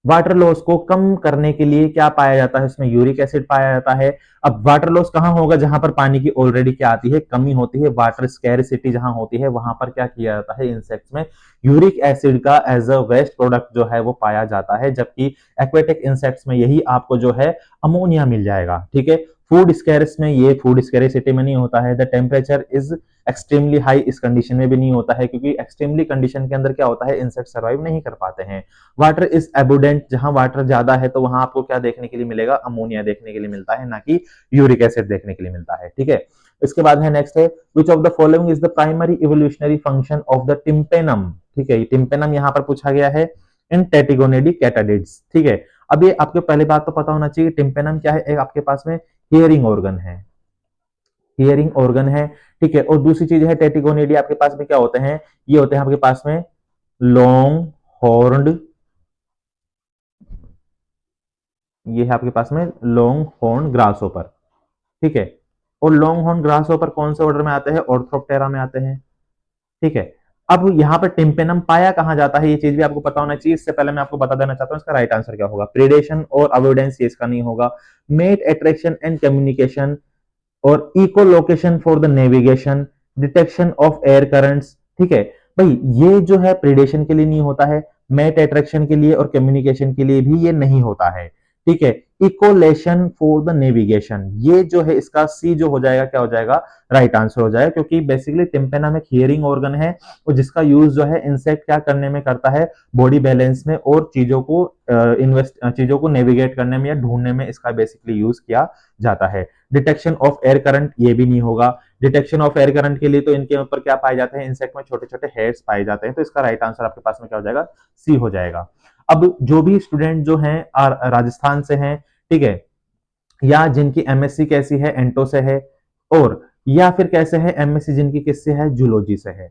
Water loss को कम करने के लिए क्या पाया जाता है, उसमें यूरिक एसिड पाया जाता है। अब वाटर लॉस कहां होगा, जहां पर पानी की ऑलरेडी क्या आती है, कमी होती है, वाटर स्कैरिसिटी जहां होती है, वहां पर क्या किया जाता है, इंसेक्ट्स में यूरिक एसिड का एज अ वेस्ट प्रोडक्ट जो है वो पाया जाता है, जबकि एक्वेटिक इंसेक्ट्स में यही आपको जो है अमोनिया मिल जाएगा। ठीक है, फूड स्कैरिस में, ये फूड स्कैरिसिटी में नहीं होता है। The temperature is extremely high, इस कंडीशन में भी नहीं होता है, क्योंकि एक्सट्रीमली कंडीशन के अंदर क्या होता है, इंसेक्ट सर्वाइव नहीं कर पाते हैं। वाटर इज एबुडेंट, जहां वाटर ज्यादा है तो वहां आपको क्या देखने के लिए मिलेगा, अमोनिया देखने के लिए मिलता है, ना कि यूरिक एसिड देखने के लिए मिलता है। ठीक है, इसके बाद है नेक्स्ट है, which of the following is the primary evolutionary function of the tympanum. ठीक है, टिम्पेनम यहां पर पूछा गया है इन टेटिगोनेडी कैटाडिड्स। ठीक है, अब ये आपको पहले बात तो पता होना चाहिए, टिम्पेनम क्या है, एक आपके पास में हियरिंग ऑर्गन है, हियरिंग ऑर्गन है। ठीक है, और दूसरी चीज है टेटिगोनेडी, आपके पास में क्या होते हैं, ये होते हैं आपके पास में लॉन्ग हॉर्न्ड, ये है आपके पास में लॉन्ग हॉर्न ग्रास ओपर। ठीक है, और लॉन्ग हॉर्न ग्रास ओपर कौन से ऑर्डर में आते हैं, ऑर्थोप्टेरा में आते हैं। ठीक है, अब यहाँ पर टिम्पेनम पाया कहां जाता है, ये चीज भी आपको पता होना चाहिए। इससे पहले मैं आपको बता देना चाहता हूं इसका राइट आंसर क्या होगा, प्रीडेशन और अवॉइडेंस, ये इसका नहीं होगा। मेट अट्रैक्शन एंड कम्युनिकेशन और echolocation for the navigation, detection of air currents. ठीक है भाई, ये जो है प्रीडेशन के लिए नहीं होता है, मेट अट्रैक्शन के लिए और कम्युनिकेशन के लिए भी ये नहीं होता है। ठीक है, इकोलेशन फॉर द नेविगेशन, ये जो है इसका सी जो हो जाएगा, क्या हो जाएगा, राइट आंसर हो जाएगा, क्योंकि बेसिकली टिम्पेनम एक हियरिंग ऑर्गन है और जिसका यूज जो है इंसेक्ट क्या करने में करता है, बॉडी बैलेंस में और चीजों को नेविगेट करने में या ढूंढने में इसका बेसिकली यूज किया जाता है। डिटेक्शन ऑफ एयर करंट, ये भी नहीं होगा। डिटेक्शन ऑफ एयर करंट के लिए तो इनके ऊपर क्या पाए जाते हैं, इंसेक्ट में छोटे छोटे हेयर्स पाए जाते हैं, तो इसका राइट आंसर आपके पास में क्या हो जाएगा, सी हो जाएगा। अब जो भी स्टूडेंट जो हैं राजस्थान से हैं, ठीक है, या जिनकी एमएससी कैसी है, एंटो से है, और या फिर कैसे है एमएससी जिनकी किससे है, जूलॉजी से है।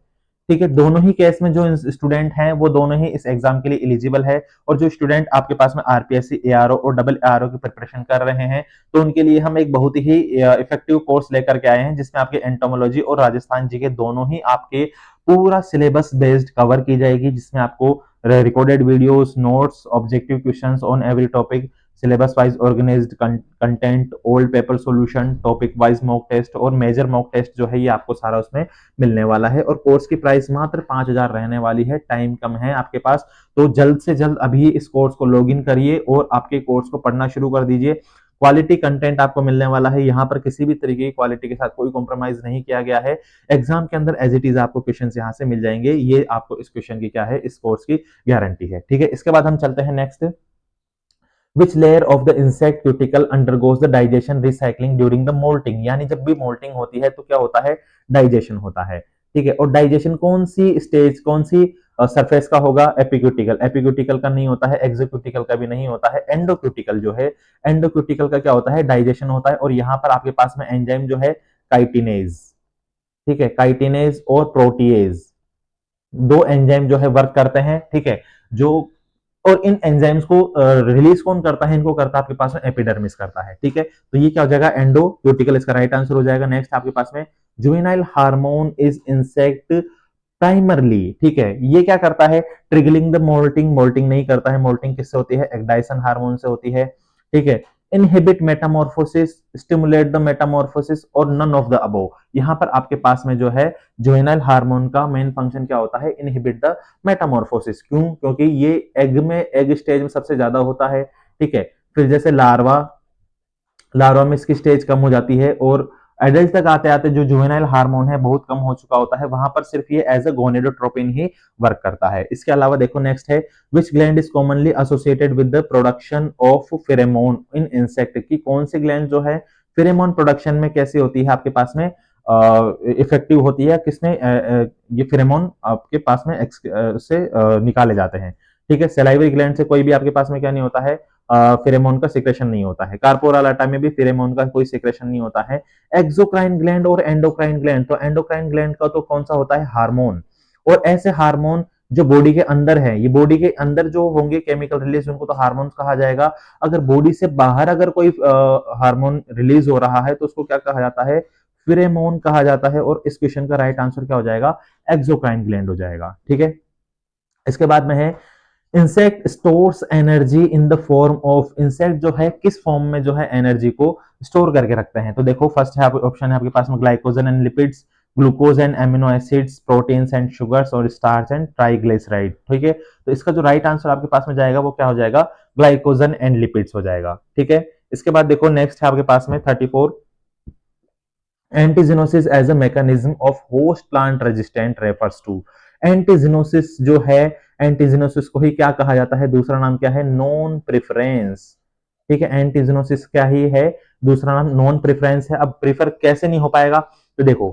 ठीक है, दोनों ही केस में जो स्टूडेंट हैं वो दोनों ही इस एग्जाम के लिए एलिजिबल है। और जो स्टूडेंट आपके पास में आरपीएससी, एआरओ और डबल एआरओ की प्रिपरेशन कर रहे हैं, तो उनके लिए हम एक बहुत ही इफेक्टिव कोर्स लेकर के आए हैं, जिसमें आपके एंटोमोलॉजी और राजस्थान जी के दोनों ही आपके पूरा सिलेबस बेस्ड कवर की जाएगी, जिसमें आपको recorded videos, notes, objective questions on every topic, syllabus wise organised content, old paper solution, topic wise mock test और मेजर मॉक टेस्ट जो है ये आपको सारा उसमें मिलने वाला है। और कोर्स की प्राइस मात्र 5,000 रहने वाली है, टाइम कम है आपके पास, तो जल्द से जल्द अभी इस कोर्स को लॉग इन करिए और आपके कोर्स को पढ़ना शुरू कर दीजिए। क्वालिटी कंटेंट आपको मिलने वाला है, यहाँ पर किसी भी तरीके की क्वालिटी के साथ कोई कॉम्प्रोमाइज नहीं किया गया है। एग्जाम के अंदर एज इट इज आपको क्वेश्चन यहाँ से मिल जाएंगे, ये आपको इस क्वेश्चन की क्या है, इस कोर्स की गारंटी है। ठीक है, इसके बाद हम चलते हैं next, which layer of the insect cuticle undergoes the digestion recycling during the molting, यानी जब भी मोल्टिंग होती है तो क्या होता है, डाइजेशन होता है। ठीक है, और डाइजेशन कौन सी स्टेज, कौन सी सरफेस का होगा, एपिक्यूटिकल, एपिक्यूटिकल का नहीं होता है, एक्सोक्यूटिकल का भी नहीं होता है, एंडोक्यूटिकल जो है, एंडोक्यूटिकल का क्या होता है, डाइजेशन होता है। और यहाँ पर आपके पास में एंजाइम जो है काइटिनेज, ठीक है, काइटिनेज और प्रोटीएज, दो एंजाइम जो है वर्क करते हैं। ठीक है, जो और इन एंजाइम्स को रिलीज कौन करता है, इनको करता है आपके पास में एपिडर्मिस करता है। ठीक है, तो ये क्या हो जाएगा, एंडोक्यूटिकल इसका राइट आंसर हो जाएगा। नेक्स्ट आपके पास में juvenile hormone is insect primarily, ठीक है, ये क्या करता है, ट्रिगलिंग द मोल्टिंग, मोल्टिंग नहीं करता है, मोल्टिंग किससे होती है, एक्डाइसन हार्मोन से होती है। ठीक है, inhibit Metamorphosis, stimulate the Metamorphosis और नन ऑफ द अबोव। यहां पर आपके पास में जो है जुवेनाइल हार्मोन का मेन फंक्शन क्या होता है, इनहिबिट द मेटामॉर्फोसिस। क्यों, क्योंकि ये एग में, एग स्टेज में सबसे ज्यादा होता है। ठीक है, फिर जैसे लार्वा, लार्वा में इसकी स्टेज कम हो जाती है और एडल्ट तक आते आते जो जुवेनाइल हार्मोन है बहुत कम हो चुका होता है, वहां पर सिर्फ ये एज अ गोनेडोट्रोपिन ही वर्क करता है। इसके अलावा देखो नेक्स्ट है, which gland is commonly associated with the production of pheromone in insect, की कौन सी ग्लैंड जो है फेरेमोन प्रोडक्शन में कैसी होती है आपके पास में, इफेक्टिव होती है, किसमें ये फेरेमोन आपके पास में से निकाले जाते हैं। ठीक है, सेलाइवरी ग्लैंड से कोई भी आपके पास में क्या नहीं होता है, फेरेमोन का सिक्रेशन नहीं होता है। कार्पोरालाटा में भी फेरेमोन का कोई सिक्रेशन नहीं होता है। एक्सोक्राइन ग्लैंड और एंडोक्राइन ग्लैंड, तो एंडोक्राइन ग्लैंड का तो कौन सा होता है, हार्मोन, और ऐसे हार्मोन जो बॉडी के अंदर है, ये बॉडी के अंदर जो होंगे केमिकल रिलीज उनको तो हार्मोन्स कहा जाएगा। अगर बॉडी से बाहर अगर कोई हार्मोन रिलीज हो रहा है तो उसको क्या कहा जाता है, फिरेमोन कहा जाता है। और इस क्वेश्चन का राइट आंसर क्या हो जाएगा, एक्सोक्राइन ग्लैंड हो जाएगा। ठीक है, इसके बाद में है insect stores energy in the form of, insect जो है किस फॉर्म में जो है एनर्जी को स्टोर करके रखते हैं। तो देखो फर्स्ट है ऑप्शन है आपके पास में glycogen and lipids, glucose and amino acids, proteins and sugars और स्टार्च एंड ट्राइग्लिसराइड। ठीक है, तो इसका जो राइट आंसर आपके पास में जाएगा वो क्या हो जाएगा, ग्लाइकोजन एंड लिपिड्स हो जाएगा। ठीक है, इसके बाद देखो नेक्स्ट है आपके पास में 34, antixenosis as a mechanism of host plant resistant refers to. Antixenosis जो है, एंटीजिनोसिस को ही क्या कहा जाता है, दूसरा नाम क्या है, नॉन प्रेफरेंस। ठीक है, एंटीजिनोसिस क्या ही है, दूसरा नाम नॉन प्रेफरेंस है। अब प्रेफर कैसे नहीं हो पाएगा, तो देखो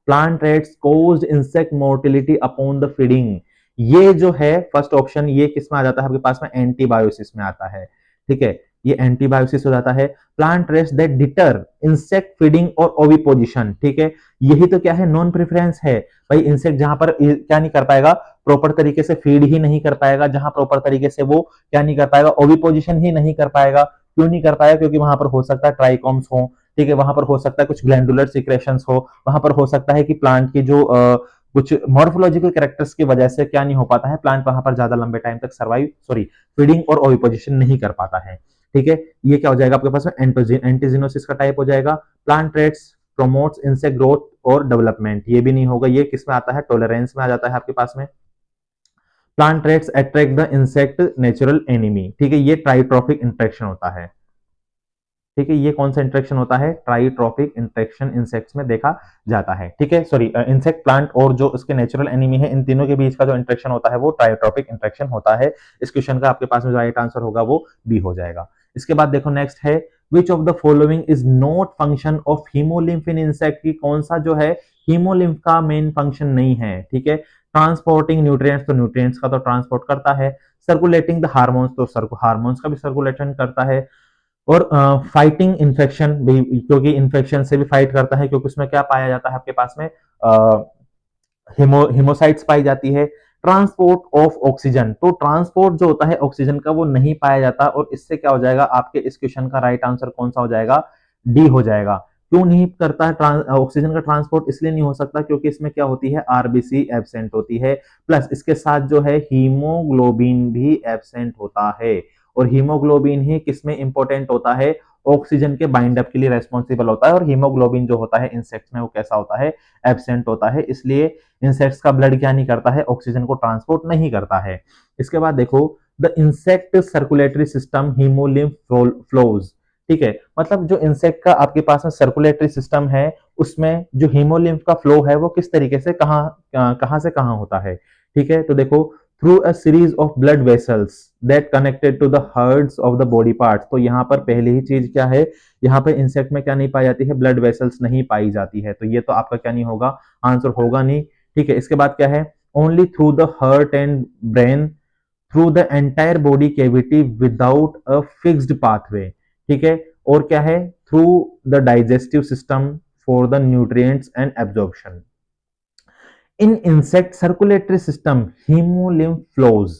plant rates caused insect mortality upon the feeding, ये जो है फर्स्ट ऑप्शन ये किस में आ जाता है आपके पास में, एंटीबायोसिस में आता है। ठीक है, ये एंटीबायोसिस हो जाता है। Plant rates that deter insect feeding और ओविपोजिशन। ठीक है, यही तो क्या है, नॉन प्रेफरेंस है। भाई इंसेक्ट जहां पर क्या नहीं कर पाएगा, प्रॉपर तरीके से फीड ही नहीं कर पाएगा, जहां प्रॉपर तरीके से वो क्या नहीं कर पाएगा, ओविपोजिशन ही नहीं कर पाएगा। क्यों नहीं कर पाएगा, क्योंकि वहां पर हो सकता है ट्राइकॉम्स हो, ठीक है, वहां पर हो सकता है कुछ ग्लैंडुलर सिक्रेशंस हो, वहां पर हो सकता है कि प्लांट की जो कुछ मॉर्फोलॉजिकल कैरेक्टर्स की वजह से क्या नहीं हो पाता है, प्लांट वहां पर ज्यादा लंबे टाइम तक सर्वाइव फीडिंग और ओविपोजिशन नहीं कर पाता है। ठीक है, ये क्या हो जाएगा आपके पास में, एंटीजिनोसिस का टाइप हो जाएगा। Plant rates promotes insect growth और डेवलपमेंट, ये भी नहीं होगा, ये किस में आता है, टॉलरेंस में आ जाता है आपके पास में। Plant rates attract the insect natural enemy. ठीक है, ये ट्राइट्रॉफिक इंट्रैक्शन होता है। ठीक है, ये कौन सा इंट्रैक्शन होता है, ट्राइट्रॉफिक इंट्रैक्शन इंसेक्ट्स में देखा जाता है। ठीक है, सॉरी, इंसेक्ट प्लांट और जो उसके नेचुरल एनिमी है, इन तीनों के बीच का जो इंट्रैक्शन होता है वो ट्राइट्रॉफिक इंट्रैक्शन होता है। इस क्वेश्चन का आपके पास में राइट आंसर होगा वो बी हो जाएगा। इसके बाद देखो नेक्स्ट है, which of the following is not function of haemolymph in insect, की कौन सा जो है हीमोलिम्फ का मेन फंक्शन नहीं है। ठीक है, ट्रांसपोर्टिंग न्यूट्रिएंट्स, तो न्यूट्रिएंट्स का तो ट्रांसपोर्ट करता है। सर्कुलेटिंग द हार्मोन्स, तो हार्मोन्स का भी सर्कुलेशन करता है। और फाइटिंग इन्फेक्शन भी, क्योंकि इन्फेक्शन से भी फाइट करता है, क्योंकि उसमें क्या पाया जाता है आपके पास में, हिमोसाइट्स पाई जाती है। ट्रांसपोर्ट ऑफ ऑक्सीजन, तो ट्रांसपोर्ट जो होता है ऑक्सीजन का वो नहीं पाया जाता, और इससे क्या हो जाएगा आपके इस क्वेश्चन का राइट आंसर कौन सा हो जाएगा, डी हो जाएगा। क्यों नहीं करता है ऑक्सीजन का ट्रांसपोर्ट, इसलिए नहीं हो सकता क्योंकि इसमें क्या होती है, आरबीसी एब्सेंट होती है, प्लस इसके साथ जो है हीमोग्लोबिन भी एब्सेंट होता है। और हीमोग्लोबिन ही किसमें इंपॉर्टेंट होता है, ऑक्सीजन के बाइंड अप के लिए रेस्पॉन्सिबल होता है। और हीमोग्लोबिन जो होता है इंसेक्ट्स में वो कैसा होता है, एब्सेंट होता है, इसलिए इंसेक्ट्स का ब्लड क्या नहीं करता है, ऑक्सीजन को ट्रांसपोर्ट नहीं करता है। इसके बाद देखो the insect circulatory system haemolymph flows. ठीक है, मतलब जो इंसेक्ट का आपके पास में सर्कुलेटरी सिस्टम है उसमें जो हीमोलिम्फ का फ्लो है वो किस तरीके से कहां से कहां होता है। ठीक है, तो देखो through a series of blood vessels that connected to the herds of the body part. तो यहाँ पर पहली ही चीज क्या है, यहाँ पर इंसेक्ट में क्या नहीं पाई जाती है, ब्लड वेसल्स नहीं पाई जाती है, तो ये तो आपका क्या नहीं होगा, आंसर होगा नहीं। ठीक है, इसके बाद क्या है, only through the heart and brain through the entire body cavity without a fixed pathway. ठीक है, और क्या है, through the digestive system for the nutrients and absorption. In insect circulatory system haemolymph flows.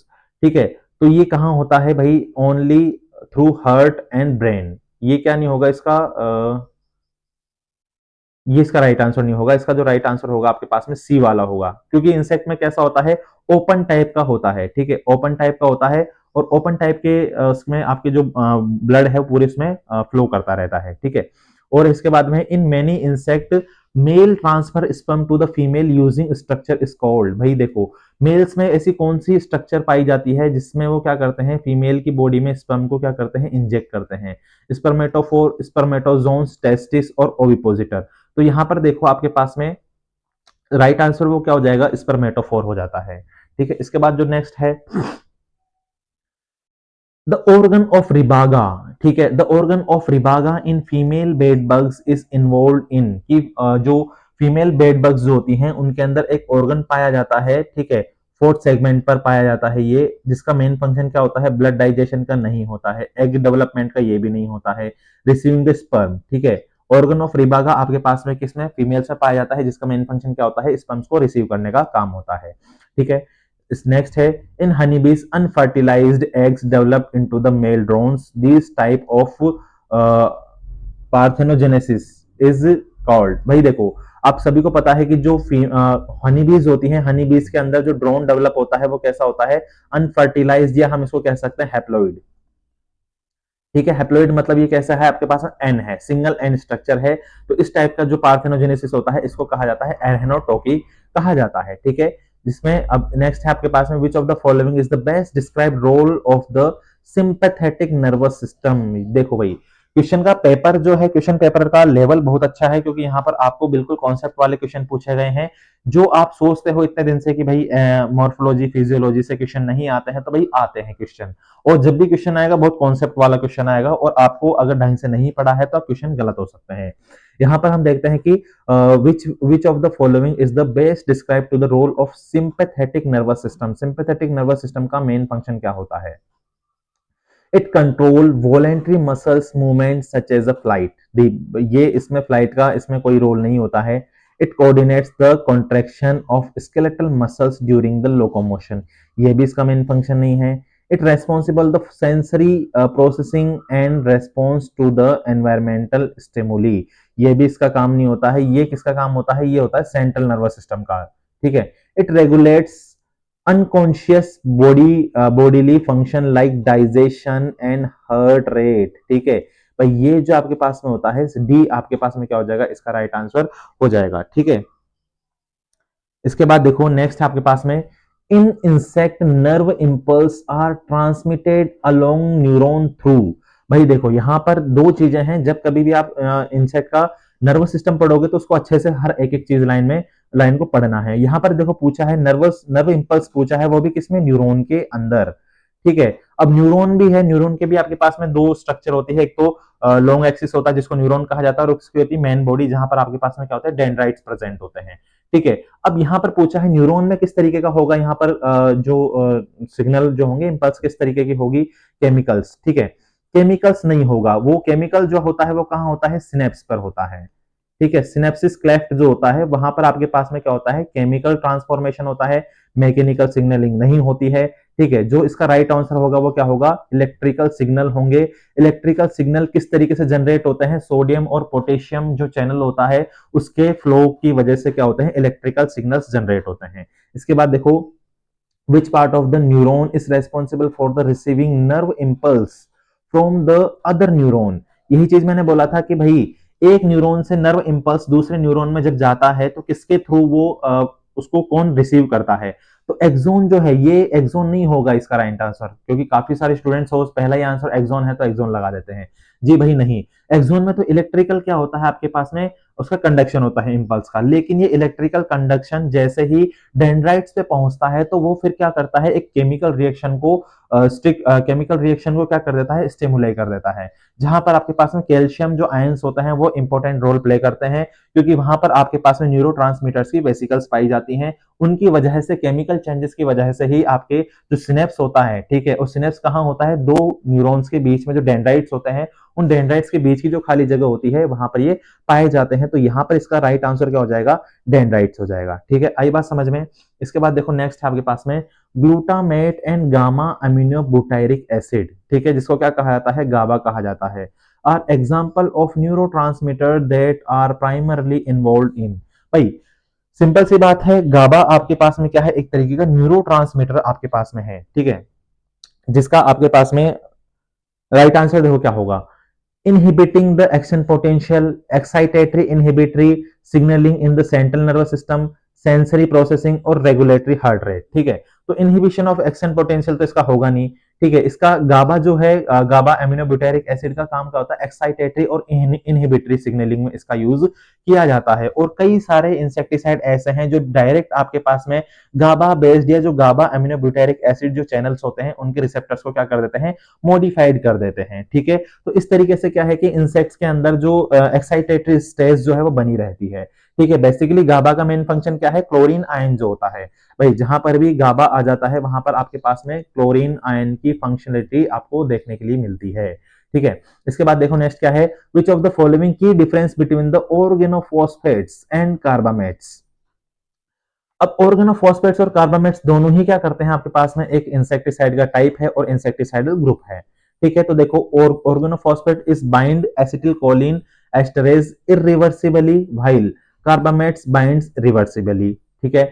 ठीक है, तो ये कहां होता है भाई, only through heart and brain. ये क्या नहीं होगा इसका, ये इसका राइट आंसर नहीं होगा, इसका जो राइट आंसर होगा आपके पास में सी वाला होगा, क्योंकि इंसेक्ट में कैसा होता है, ओपन टाइप का होता है। ठीक है, ओपन टाइप का होता है, और ओपन टाइप के उसमें आपके जो ब्लड है पूरे उसमें फ्लो करता रहता है। ठीक है, और इसके बाद में in many insect male transfer sperm to the female using structure is called. भाई देखो मेल्स में ऐसी कौन सी स्ट्रक्चर पाई जाती है जिसमें वो क्या करते हैं, फीमेल की बॉडी में स्पर्म को क्या करते हैं, इंजेक्ट करते हैं। स्पर्मेटोफोर, स्पर्मेटोजोन्स, टेस्टिस और ओविपोजिटर। तो यहां पर देखो आपके पास में राइट आंसर वो क्या हो जाएगा, स्पर्मेटोफोर हो जाता है। ठीक है, इसके बाद जो नेक्स्ट है द organ ऑफ रिबागा। ठीक है, the organ of Ribaga in female bed bugs is involve in, कि जो फीमेल बेड बग्स जो होती हैं उनके अंदर एक ऑर्गन पाया जाता है। ठीक है, फोर्थ सेगमेंट पर पाया जाता है ये, जिसका मेन फंक्शन क्या होता है, ब्लड डाइजेशन का नहीं होता है, एग डेवलपमेंट का ये भी नहीं होता है, रिसीविंग द स्पर्म। ठीक है, ऑर्गन ऑफ रिबागा आपके पास में किसमें, फीमेल से पाया जाता है, जिसका मेन फंक्शन क्या होता है, स्पर्म्स को रिसीव करने का काम होता है। ठीक है, इस नेक्स्ट है, in honeybees unfertilised eggs develop into the male drones, this type of parthenogenesis is called. भाई देखो, आप सभी को पता है कि जो हनीबीज होती हैं, हनीबीज के अंदर जो ड्रोन डेवलप होता है वो कैसा होता है, अनफर्टिलाइज्ड, या हम इसको कह सकते हैं हैप्लॉइड। ठीक है, हैप्लॉइड मतलब ये कैसा है, आपके पास एन है, सिंगल एन स्ट्रक्चर है। तो इस टाइप का जो पार्थेनोजेनेसिस होता है इसको कहा जाता है एरहेनोटोकी कहा जाता है। ठीक है, जिसमें अब नेक्स्ट है आपके पास में, which of the following is the best describe role of the sympathetic nervous system. देखो भाई, क्वेश्चन का पेपर जो है, क्वेश्चन पेपर का लेवल बहुत अच्छा है, क्योंकि यहाँ पर आपको बिल्कुल कॉन्सेप्ट वाले क्वेश्चन पूछे गए हैं। जो आप सोचते हो इतने दिन से कि भाई मॉर्फोलॉजी फिजियोलॉजी से क्वेश्चन नहीं आते हैं, तो भाई आते हैं क्वेश्चन। और जब भी क्वेश्चन आएगा बहुत कॉन्सेप्ट वाला क्वेश्चन आएगा, और आपको अगर ढंग से नहीं पढ़ा है तो आप क्वेश्चन गलत हो सकते हैं। यहाँ पर हम देखते हैं कि which of the following is the best describe to the role of sympathetic nervous system. Sympathetic nervous system का मेन फंक्शन क्या होता है, it control voluntary muscles movement such as a flight. ये इसमें फ्लाइट का इसमें कोई रोल नहीं होता है। It coordinates the contraction of skeletal muscles during the locomotion, ये भी इसका मेन फंक्शन नहीं है। It responsible the sensory processing and response to the environmental stimuli, ये भी इसका काम नहीं होता है। ये किसका काम होता है, ये होता है सेंट्रल नर्वस सिस्टम का। ठीक है, it regulates unconscious bodily function like digestion and heart rate. ठीक है भाई, ये जो आपके पास में होता है डी आपके पास में क्या हो जाएगा, इसका राइट आंसर हो जाएगा। ठीक है, इसके बाद देखो नेक्स्ट आपके पास में, in insect nerve impulse are transmitted along neuron through. भाई देखो, यहां पर दो चीजें हैं, जब कभी भी आप इंसेक्ट का नर्वस सिस्टम पढ़ोगे तो उसको अच्छे से हर एक एक चीज लाइन को पढ़ना है। यहां पर देखो पूछा है नर्व इंपल्स पूछा है, वो भी किसमें, न्यूरॉन के अंदर। ठीक है, अब न्यूरॉन भी है, न्यूरॉन के भी आपके पास में दो स्ट्रक्चर होती है, एक तो लॉन्ग एक्सिस होता है जिसको न्यूरॉन कहा जाता है, और उसकी होती है मेन बॉडी, जहां पर आपके पास में क्या होता है, डेंड्राइट्स प्रेजेंट होते हैं। ठीक है, अब यहाँ पर पूछा है न्यूरॉन में किस तरीके का होगा, यहाँ पर जो सिग्नल जो होंगे, इंपल्स किस तरीके की होगी, केमिकल्स। ठीक है, केमिकल्स नहीं होगा, वो केमिकल जो होता है वो कहाँ होता है, सिनेप्स पर होता है। ठीक है, सिनेप्सिस क्लेफ्ट जो होता है वहां पर आपके पास में क्या होता है, केमिकल ट्रांसफॉर्मेशन होता है, मैकेनिकल सिग्नलिंग नहीं होती है। ठीक है, जो इसका राइट आंसर होगा वो क्या होगा, इलेक्ट्रिकल सिग्नल होंगे। इलेक्ट्रिकल सिग्नल किस तरीके से जनरेट होते हैं, सोडियम और पोटेशियम जो चैनल होता है उसके फ्लो की वजह से क्या होते हैं, इलेक्ट्रिकल सिग्नल्स जनरेट होते हैं। इसके बाद देखो, which part of the neuron is responsible for the receiving nerve impulse from the other neuron। यही चीज मैंने बोला था कि भाई एक न्यूरॉन से नर्व इंपल्स दूसरे न्यूरॉन में जब जाता है तो किसके थ्रू वो उसको कौन रिसीव करता है, तो एक्सोन जो है, ये एक्सोन नहीं होगा इसका राइट आंसर, क्योंकि काफी सारे स्टूडेंट्स हो पहला ही आंसर एक्सोन है तो एक्सोन लगा देते हैं। जी भाई नहीं, एक्सोन में तो इलेक्ट्रिकल क्या होता है आपके पास में, उसका कंडक्शन होता है इंपल्स का, लेकिन ये इलेक्ट्रिकल कंडक्शन जैसे ही डेंड्राइट्स पे पहुंचता है तो वो फिर क्या करता है, एक केमिकल रिएक्शन को केमिकल रिएक्शन को क्या कर देता है, स्टिमुलेट कर देता है, जहां पर आपके पास में कैल्शियम जो आयंस होते हैं वो इंपॉर्टेंट रोल प्ले करते हैं, क्योंकि वहां पर आपके पास में न्यूरोट्रांसमीटर्स की वेसिकल्स पाई जाती हैं, उनकी वजह से केमिकल चेंजेस की वजह से ही आपके जो सिनेप्स होता है, ठीक है, और सिनेप्स कहाँ होता है, दो न्यूरॉन्स के बीच में जो डेंड्राइट्स होते हैं, उन डेंड्राइट्स के बीच की जो खाली जगह होती है वहां पर ये पाए जाते हैं। तो यहाँ पर इसका राइट आंसर क्या हो जाएगा, डेंड्राइट्स हो जाएगा। ठीक है, आई बात समझ में। इसके बाद देखो नेक्स्ट है आपके पास में glutamate and gamma amino butyric acid. ठीक है, जिसको क्या कहा जाता है, गाबा कहा जाता है, are example of neurotransmitter that are primarily involve in. भाई सिंपल सी बात है, गाबा आपके पास में क्या है, एक तरीके का न्यूरोट्रांसमीटर आपके पास में है। ठीक है, जिसका आपके पास में राइट आंसर देखो क्या होगा, inhibiting the action potential, excitatory inhibitory signaling in the central nervous system, sensory processing और रेगुलेटरी हार्ट रेट। ठीक है, तो इनहिबिशन ऑफ एक्शन पोटेंशियल तो इसका होगा नहीं। ठीक है, इसका गाबा जो है, गाबा एमिनोब्यूटेरिक एसिड का काम क्या होता है, एक्साइटेटरी और इनहिबिटरी सिग्नलिंग में इसका यूज किया जाता है। और कई सारे इंसेक्टिसाइड ऐसे हैं जो डायरेक्ट आपके पास में गाबा बेस्ड या जो गाबा एमिनोब्यूटेरिक एसिड जो चैनल्स होते हैं उनके रिसेप्टर्स को क्या कर देते हैं, मॉडिफाइड कर देते हैं। ठीक है, तो इस तरीके से क्या है कि इंसेक्ट्स के अंदर जो एक्साइटेटरी स्टेज जो है वो बनी रहती है। ठीक है, बेसिकली गाबा का मेन फंक्शन क्या है, क्लोरीन आयन जो होता है, भाई जहां पर भी गाबा आ जाता है वहां पर आपके पास में क्लोरीन आयन की फंक्शनलिटी आपको देखने के लिए मिलती है। ठीक है, इसके बाद देखो नेक्स्ट क्या है, विच ऑफ द फॉलोइंग की difference between the organophosphates and carbamates. अब ऑर्गेनोफॉस्फेट्स और कार्बामेट्स दोनों ही क्या करते हैं, आपके पास में एक इंसेक्टिसाइड का टाइप है और इंसेक्टिसाइडल ग्रुप है। ठीक है, तो देखो organophosphate is bind acetyl Colin esterase irreversibly while carbamates binds reversibly. ठीक है,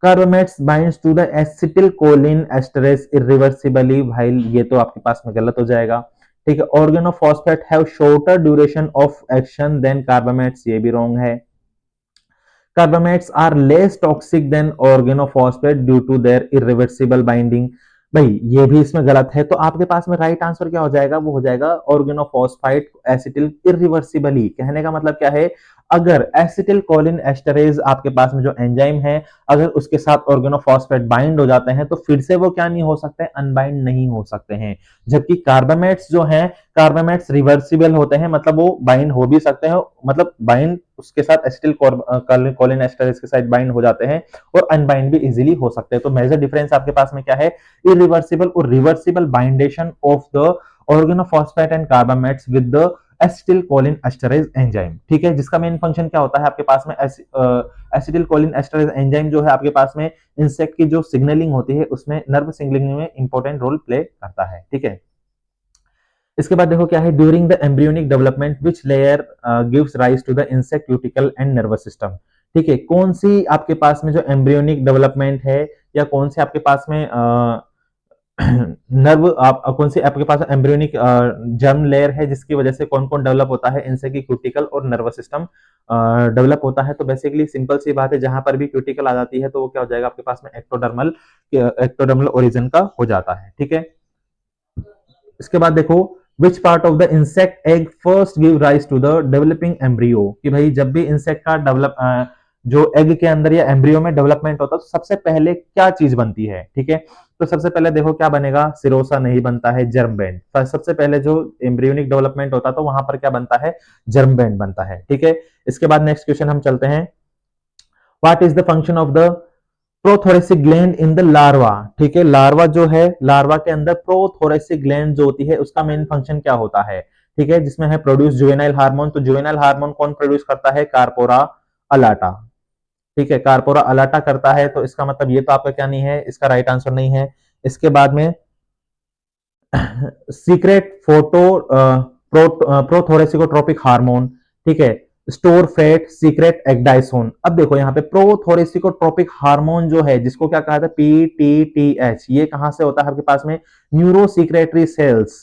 carbamates binds to the acetyl Colin esterase irreversibly while, ये तो आपके पास में गलत हो जाएगा। ठीक है, organophosphate have shorter duration of action than carbamates, ये भी रॉन्ग है। Carbamates are less toxic than organophosphate due to their irreversible binding। भाई ये भी इसमें गलत है, तो आपके पास में राइट आंसर क्या हो जाएगा, वो हो जाएगा ऑर्गेनोफॉस्फाइड एसिटिल इरिवर्सिबली। कहने का मतलब क्या है, अगर एसिटिल कोलिन एस्टरेज आपके पास में जो एंजाइम है, अगर उसके साथ ऑर्गेनोफॉस्फेट बाइंड हो जाते हैं तो फिर से वो क्या नहीं हो सकते, अनबाइंड नहीं हो सकते हैं। जबकि कार्बामेट्स जो हैं, कार्बामेट्स रिवर्सिबल होते हैं, मतलब वो बाइंड हो भी सकते हैं, मतलब बाइंड उसके साथ एसिटिल कोलिन एस्टरेज के साथ बाइंड हो जाते हैं और अनबाइंड भी इजीली हो सकते हैं। तो मेजर डिफरेंस आपके पास में क्या है, इरिवर्सिबल और reversible binding of the organophosphate and carbamates with the acetyl Colin esterase enzyme. ठीक है, जिसका मेन फंक्शन क्या होता है आपके पास में, एसिटिल कोलिन एस्टरेज एंजाइम जो है आपके पास में इंसेक्ट की जो सिग्नलिंग होती है उसमें, नर्व सिग्नलिंग में इंपॉर्टेंट रोल प्ले करता है। ठीक है, इसके बाद देखो क्या है, during the embryonic development which layer gives rise to the insect cuticle and nervous system. ठीक है, कौन सी आपके पास में जो एम्ब्रियोनिक डेवलपमेंट है, या कौन से आपके पास में नर्व आप कौन सी आपके पास एम्ब्रियोनिक जर्म लेयर है, जिसकी वजह से कौन कौन डेवलप होता है, इंसेक्ट की क्यूटिकल और नर्वस सिस्टम डेवलप होता है। तो बेसिकली सिंपल सी बात है, जहां पर भी क्यूटिकल आ जाती है तो वो क्या हो जाएगा आपके पास में, एक्टोडर्मल ओरिजिन का हो जाता है। ठीक है, इसके बाद देखो, which part of the insect egg first give rise to the developing embryo, कि भाई जब भी इंसेक्ट का डेवलप जो एग के अंदर या एम्ब्रियो में डेवलपमेंट होता है तो सबसे पहले क्या चीज बनती है। ठीक है, तो सबसे पहले देखो क्या बनेगा, सिरोसा नहीं बनता है, जर्म बैंड। सबसे पहले जो एम्ब्रियोनिक डेवलपमेंट होता है तो वहां पर क्या बनता है, जर्म बैंड बनता है। ठीक है, इसके बाद नेक्स्ट क्वेश्चन हम चलते हैं, what is the function of the prothoracic gland in the larva. ठीक है, लार्वा जो है, लार्वा के अंदर प्रोथोरेसिक ग्लैंड जो होती है उसका मेन फंक्शन क्या होता है। ठीक है, जिसमें है प्रोड्यूस जुवेनाइल हार्मोन, तो जुवेनाइल हार्मोन कौन प्रोड्यूस करता है, कार्पोरा अलाटा। ठीक है, कार्पोरा अलाटा करता है, तो इसका मतलब ये तो आपका क्या नहीं है, इसका राइट आंसर नहीं है। इसके बाद में सीक्रेट फोटो प्रोथोरेसिकोट्रोपिक हार्मोन। ठीक है, स्टोर फैट सीक्रेट एक्डाइसोन। अब देखो यहाँ पे प्रोथोरेसिकोट्रोपिक हार्मोन जो है, जिसको क्या कहा था, पीटीटीएच, ये कहां से होता है आपके पास में, न्यूरो सीक्रेटरी सेल्स।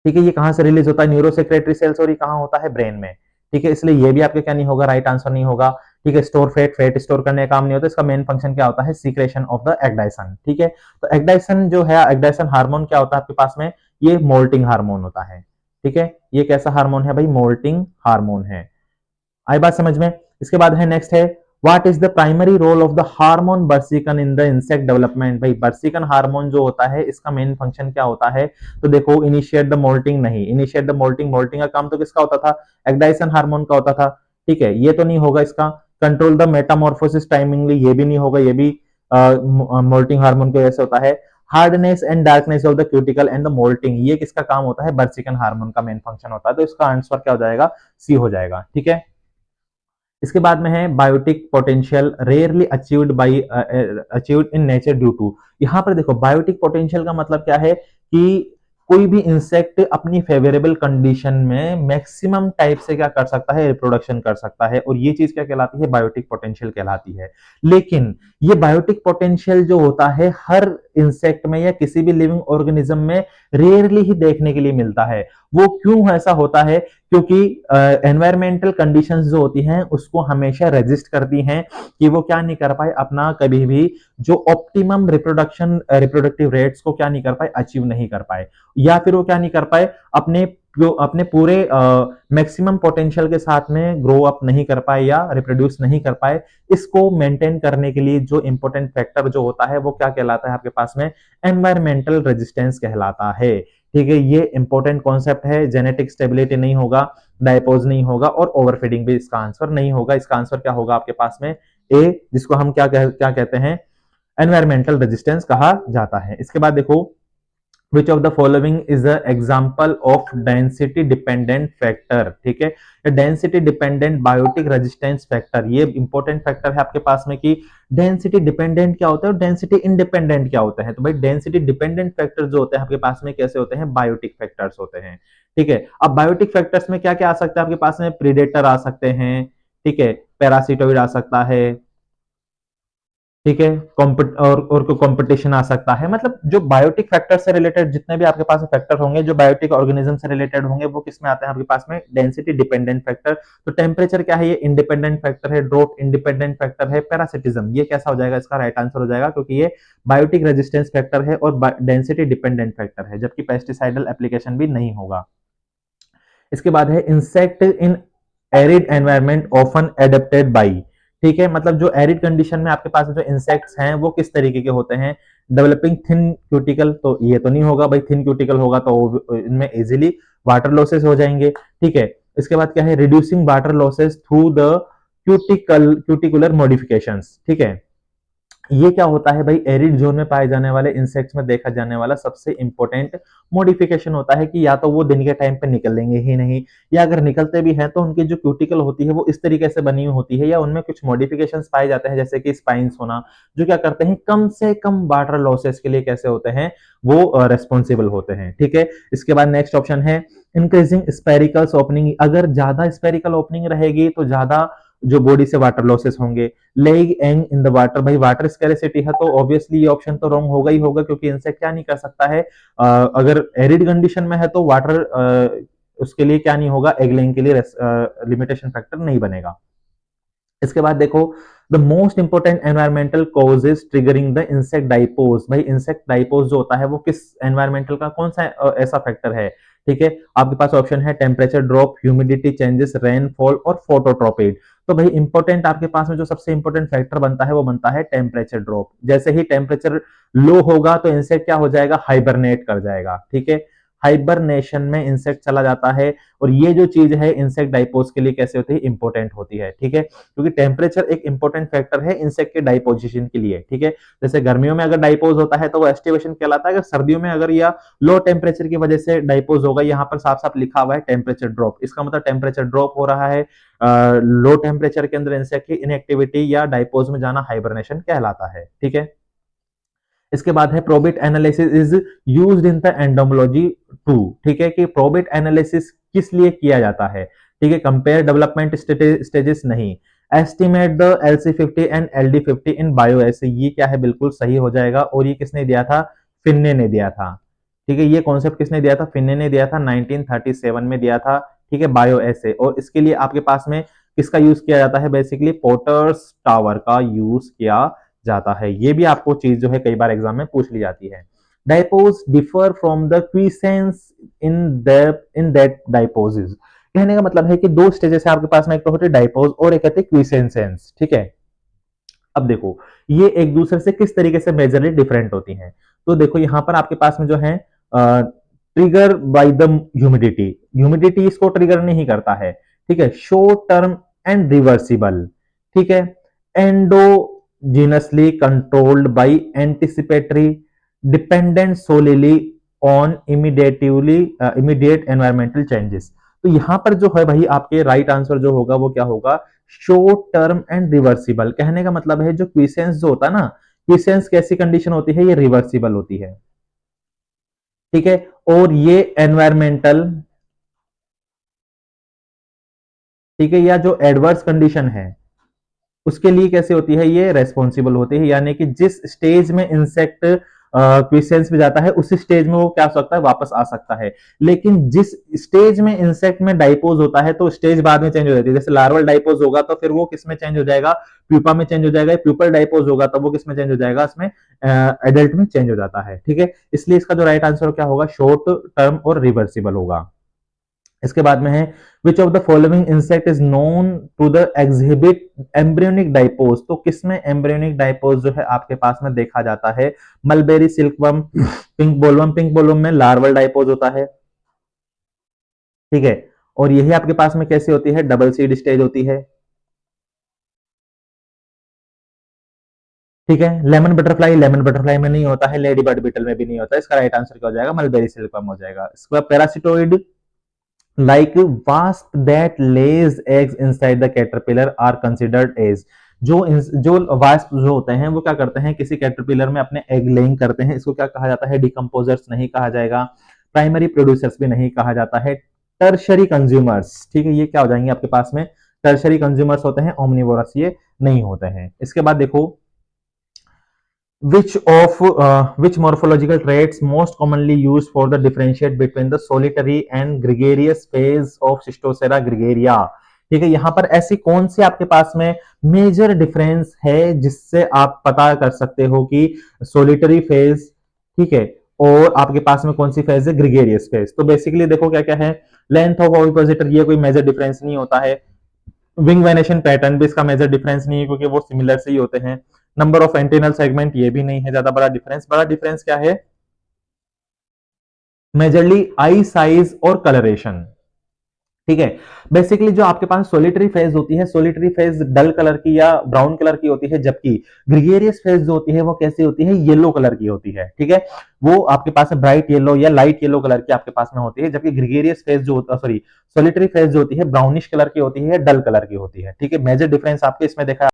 ठीक है, ये कहां से रिलीज होता है, न्यूरो सेक्रेटरी सेल्स, और ये कहां होता है, ब्रेन में। ठीक है, इसलिए ये भी आपके क्या नहीं होगा, राइट आंसर नहीं होगा। ठीक है, स्टोर फैट, फैट स्टोर करने का काम नहीं होता, इसका मेन फंक्शन क्या होता है, सीक्रेशन ऑफ द एग्डाइसन। ठीक है, तो एग्डाइसन जो है, एग्डाइसन हार्मोन क्या होता है आपके पास में, ये मोल्टिंग हार्मोन होता है। ठीक है, ये कैसा हार्मोन है भाई, मोल्टिंग हार्मोन है। आई बात समझ में। इसके बाद है नेक्स्ट है, what is the primary role of the hormone bursicon in the insect development. भाई बर्सिकन हार्मोन जो होता है इसका मेन फंक्शन क्या होता है, तो देखो, इनिशिएट द मोल्टिंग नहीं, इनिशिएट द मोल्टिंग, मोल्टिंग का काम तो किसका होता था, एग्डाइसन हार्मोन का होता था। ठीक है, ये तो नहीं होगा इसका। कंट्रोल द मेटामॉर्फोसिस टाइमिंगली, ये भी नहीं होगा, ये भी मोल्टिंग हार्मोन की वजह से होता है। Hardness and darkness of the cuticle and the molting, ये किसका काम होता है, बर्सिकन हार्मोन का मेन फंक्शन होता है। तो इसका आंसर क्या हो जाएगा, सी हो जाएगा। ठीक है, इसके बाद में है biotic potential rarely achieved by achieved in nature due to. यहां पर देखो, बायोटिक पोटेंशियल का मतलब क्या है कि कोई भी इंसेक्ट अपनी फेवरेबल कंडीशन में मैक्सिमम टाइप से क्या कर सकता है, रिप्रोडक्शन कर सकता है, और ये चीज क्या कहलाती है, बायोटिक पोटेंशियल कहलाती है। लेकिन ये बायोटिक पोटेंशियल जो होता है हर इंसेक्ट में या किसी भी लिविंग ऑर्गेनिज्म में रेयरली ही देखने के लिए मिलता है। वो क्यों ऐसा होता है, क्योंकि एनवायरमेंटल कंडीशंस जो होती हैं उसको हमेशा रेजिस्ट करती हैं कि वो क्या नहीं कर पाए, अपना कभी भी जो ऑप्टिमम रिप्रोडक्टिव रेट्स को क्या नहीं कर पाए, अचीव नहीं कर पाए, या फिर वो क्या नहीं कर पाए, अपने पूरे मैक्सिमम पोटेंशियल के साथ में ग्रो अप नहीं कर पाए या रिप्रोड्यूस नहीं कर पाए। इसको मेंटेन करने के लिए जो इंपॉर्टेंट फैक्टर जो होता है वो क्या कहलाता है आपके पास में, एनवायरमेंटल रेजिस्टेंस कहलाता है। ठीक है, ये इंपॉर्टेंट कॉन्सेप्ट है। जेनेटिक स्टेबिलिटी नहीं होगा, डायपोज नहीं होगा, और ओवरफीडिंग भी इसका आंसर नहीं होगा। इसका आंसर क्या होगा आपके पास में, ए, जिसको हम क्या कहते हैं, एनवायरमेंटल रेजिस्टेंस कहा जाता है। इसके बाद देखो, which of the following is a example of density dependent factor, ठीक है। Density dependent biotic resistance factor, ये इंपॉर्टेंट फैक्टर है आपके पास में कि डेंसिटी डिपेंडेंट क्या होता है और डेंसिटी इंडिपेंडेंट क्या होता है। तो भाई डेंसिटी डिपेंडेंट फैक्टर जो होते हैं आपके पास में कैसे होते हैं, बायोटिक फैक्टर्स होते हैं, ठीक है। अब बायोटिक फैक्टर्स में क्या क्या आ सकता है आपके पास में, प्रीडेटर आ सकते हैं, ठीक है, पैरासिटोइड आ सकता है, ठीक है, और कोई कंपटीशन आ सकता है। मतलब जो बायोटिक फैक्टर से रिलेटेड जितने भी आपके पास फैक्टर होंगे जो बायोटिक ऑर्गेनिज्म से रिलेटेड होंगे वो किसमें आते हैं आपके पास में, डेंसिटी डिपेंडेंट फैक्टर। तो टेम्परेचर क्या है, ये इंडिपेंडेंट फैक्टर है, ड्रॉप इंडिपेंडेंट फैक्टर है, पैरासिटिज्म ये कैसा हो जाएगा, इसका राइट आंसर हो जाएगा क्योंकि ये बायोटिक रेजिस्टेंस फैक्टर है और डेंसिटी डिपेंडेंट फैक्टर है, जबकि पेस्टिसाइडल एप्लीकेशन भी नहीं होगा। इसके बाद है insect in arid environment often adapted by, ठीक है, मतलब जो एरिड कंडीशन में आपके पास जो इंसेक्ट्स हैं वो किस तरीके के होते हैं, डेवलपिंग थिन क्यूटिकल, तो ये तो नहीं होगा भाई, थिन क्यूटिकल होगा तो इनमें इजीली वाटर लॉसेस हो जाएंगे, ठीक है। इसके बाद क्या है, reducing water losses through the cuticular modifications, ठीक है। ये क्या होता है भाई, एरिड जोन में पाए जाने वाले इंसेक्ट्स में देखा जाने वाला सबसे इंपॉर्टेंट मॉडिफिकेशन होता है कि या तो वो दिन के टाइम पे निकलेंगे ही नहीं, या अगर निकलते भी हैं तो उनकी जो क्यूटिकल होती है वो इस तरीके से बनी हुई होती है या उनमें कुछ मॉडिफिकेशंस पाए जाते हैं जैसे कि स्पाइंस होना, जो क्या करते हैं कम से कम वाटर लॉसेस के लिए कैसे होते हैं, वो रेस्पॉन्सिबल होते हैं, ठीक है। इसके बाद नेक्स्ट ऑप्शन है इंक्रीजिंग स्पेरिकल्स ओपनिंग, अगर ज्यादा स्पेरिकल ओपनिंग रहेगी तो ज्यादा जो बॉडी से वाटर लॉसेस होंगे। Laying Ang in the water, भाई वाटर स्कैरिसिटी है तो ऑब्वियसली ये ऑप्शन तो रॉन्ग होगा ही होगा क्योंकि इंसेक्ट क्या नहीं कर सकता है, अगर एरिड कंडीशन में है तो वाटर उसके लिए क्या नहीं होगा, एग लेइंग के लिए लिमिटेशन फैक्टर नहीं बनेगा। इसके बाद देखो the most important environmental causes triggering the insect diapause, भाई इंसेक्ट डाइपोज जो होता है वो किस एनवायरमेंटल का कौन सा ऐसा फैक्टर है, ठीक है। आपके पास ऑप्शन है temperature drop, humidity changes, rainfall और फोटोट्रोपिक। तो भाई इंपॉर्टेंट आपके पास में जो सबसे इंपॉर्टेंट फैक्टर बनता है वो बनता है टेम्परेचर ड्रॉप। जैसे ही टेम्परेचर लो होगा तो इंसेक्ट क्या हो जाएगा, हाइबरनेट कर जाएगा, ठीक है। हाइबरनेशन में इंसेक्ट चला जाता है और ये जो चीज है इंसेक्ट डाइपोज के लिए कैसे होती है, इंपॉर्टेंट होती है, ठीक है, क्योंकि टेम्परेचर एक इंपॉर्टेंट फैक्टर है इंसेक्ट के डाइपोजिशन के लिए, ठीक है। जैसे गर्मियों में अगर डाइपोज होता है तो वो एस्टिवेशन कहलाता है, अगर सर्दियों में अगर या लो टेम्परेचर की वजह से डाइपोज होगा, यहाँ पर साफ साफ लिखा हुआ है टेम्परेचर ड्रॉप, इसका मतलब टेम्परेचर ड्रॉप हो रहा है, लो टेम्परेचर के अंदर इंसेक्ट की इनएक्टिविटी या डाइपोज में जाना हाइबरनेशन कहलाता है, ठीक है। इसके बाद है probit analysis is used in the entomology to, ठीक है, कि प्रोबेट एनालिसिस किस लिए किया जाता है, ठीक है, कंपेयर डेवलपमेंट स्टेजेस नहीं, estimate the LC50 and LD50 इन बायो एसे, ये क्या है बिल्कुल सही हो जाएगा और ये किसने दिया था, फिन्ने ने दिया था, ठीक है। ये कॉन्सेप्ट किसने दिया था, फिन्ने ने दिया था 1937 में दिया था, ठीक है, बायो एसे। और इसके लिए आपके पास में किसका यूज किया जाता है, बेसिकली पोर्टर्स टावर का यूज किया जाता है। ये भी आपको चीज जो है कई बार एग्जाम में पूछ ली जाती है। Diapause differ from the quiescence in that diapause, कहने का मतलब है कि दो स्टेजेस है आपके पास में, एक तो होती है डाइपोज और एक कहते हैं क्वीसेंसेंस, ठीक है। अब देखो ये एक दूसरे से किस तरीके से मेजरली डिफरेंट होती हैं। तो देखो यहाँ पर आपके पास में जो है trigger by the humidity, humidity इसको ट्रिगर नहीं करता है, ठीक है, शॉर्ट टर्म एंड रिवर्सिबल, ठीक है, endogenously controlled by anticipatory, dependent सोलिली on immediate environmental changes. तो यहां पर जो है भाई आपके राइट आंसर जो होगा वो क्या होगा, शॉर्ट टर्म एंड रिवर्सिबल। कहने का मतलब है जो क्विसेंस जो होता है ना, क्विसेंस कैसी कंडीशन होती है, ये रिवर्सिबल होती है, ठीक है। और ये एनवायरमेंटल, ठीक है, या जो एडवर्स कंडीशन है उसके लिए कैसे होती है, ये रेस्पॉन्सिबल होती है, यानी कि जिस स्टेज में इंसेक्ट क्विसेंस में जाता है उसी स्टेज में वो क्या हो सकता है, वापस आ सकता है। लेकिन जिस स्टेज में इंसेक्ट में डाइपोज होता है तो स्टेज बाद में चेंज हो जाती है, जैसे लार्वल डाइपोज होगा तो फिर वो किस में चेंज हो जाएगा, प्यूपा में चेंज हो जाएगा, प्यूपल डाइपोज होगा तो वो किस में चेंज हो जाएगा, इसमें एडल्ट में चेंज हो जाता है, ठीक है। इसलिए इसका जो राइट आंसर क्या होगा, शॉर्ट टर्म और रिवर्सिबल होगा। इसके बाद में है which of the following insect is known to the exhibit embryonic diapause, तो किसमें एम्ब्रियोनिक डाइपोज जो है आपके पास में देखा जाता है, mulberry, silkworm, pink bollworm, pink bollworm में लार्वल डाइपोज होता है, ठीक है। और यही आपके पास में कैसी होती है, डबल सीड स्टेज होती है, ठीक है, लेमन बटरफ्लाई में नहीं होता है, लेडी बर्ड बीटल में भी नहीं होता है। इसका राइट आंसर क्या हो जाएगा? मलबेरी सिल्कवर्म हो जाएगा। इसके बाद parasitoid like wasp that lays eggs inside the caterpillar are considered as जो वास्प जो होते हैं वो क्या करते हैं, किसी कैटरपिलर में अपने एग लेइंग करते हैं। इसको क्या कहा जाता है? डिकम्पोजर्स नहीं कहा जाएगा, प्राइमरी प्रोड्यूसर्स भी नहीं कहा जाता है, टर्शरी कंज्यूमर्स। ठीक है, ये क्या हो जाएंगे आपके पास में? टर्शरी कंज्यूमर्स होते हैं, ओमनिवोरस ये नहीं होते हैं। इसके बाद देखो, which morphological traits most commonly used for the differentiate between the solitary and gregarious phase of Schistosera gregaria? ठीक है, यहां पर ऐसी कौन सी आपके पास में मेजर डिफरेंस है जिससे आप पता कर सकते हो कि सोलिटरी फेज, ठीक है, और आपके पास में कौन सी फेज है? Gregarious phase. तो बेसिकली देखो क्या क्या है, लेंथ ऑफ ओविपोजिटर ये कोई मेजर डिफरेंस नहीं होता है, विंग वेनेशन पैटर्न भी इसका मेजर डिफरेंस नहीं है क्योंकि वो सिमिलर से ही होते हैं। नंबर ऑफ एंटेनल सेगमेंट ये भी नहीं है ज्यादा बड़ा डिफरेंस। बड़ा डिफरेंस क्या है? मेजरली आई साइज और कलरेशन। ठीक है, बेसिकली जो आपके पास सोलिटरी फेज होती है, सोलिटरी फेज डल कलर की या ब्राउन कलर की होती है, जबकि ग्रिगेरियस फेज जो होती है वो कैसी होती है? येलो कलर की होती है। ठीक है, वो आपके पास ब्राइट येलो या लाइट येलो कलर की आपके पास में होती है, जबकि ग्रिगेरियस फेज जो होता, सॉरी, सोलिटरी फेज जो होती है ब्राउनिश कलर की होती है, डल कलर की होती है। ठीक है, मेजर डिफरेंस आपके इसमें देखा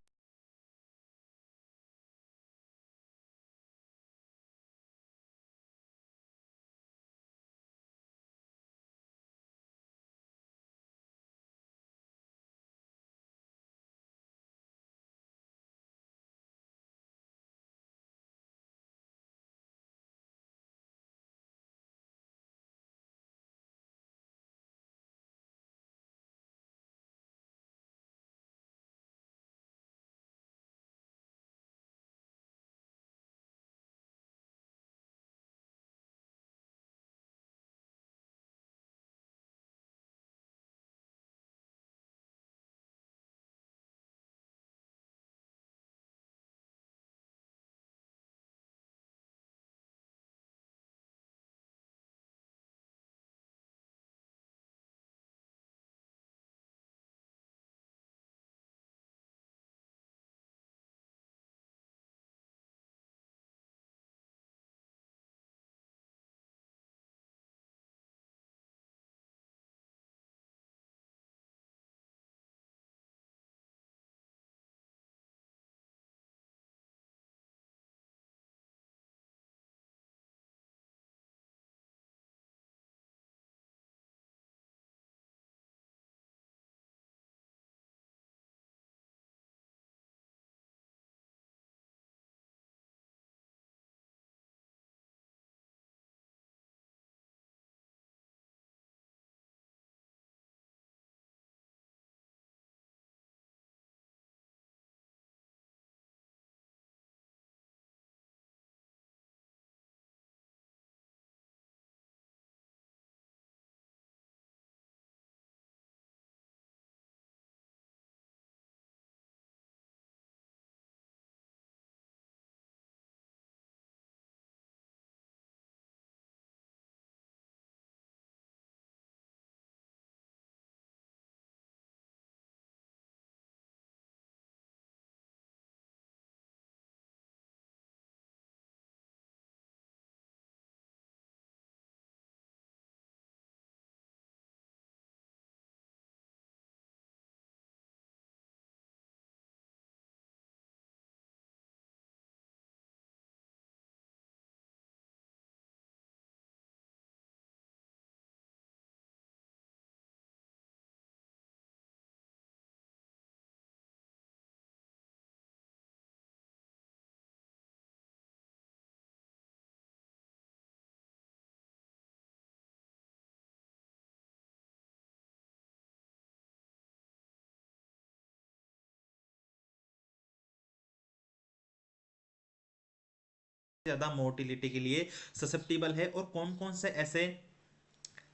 ज्यादा मोटिलिटी के लिए ससेप्टिबल है, और कौन कौन से ऐसे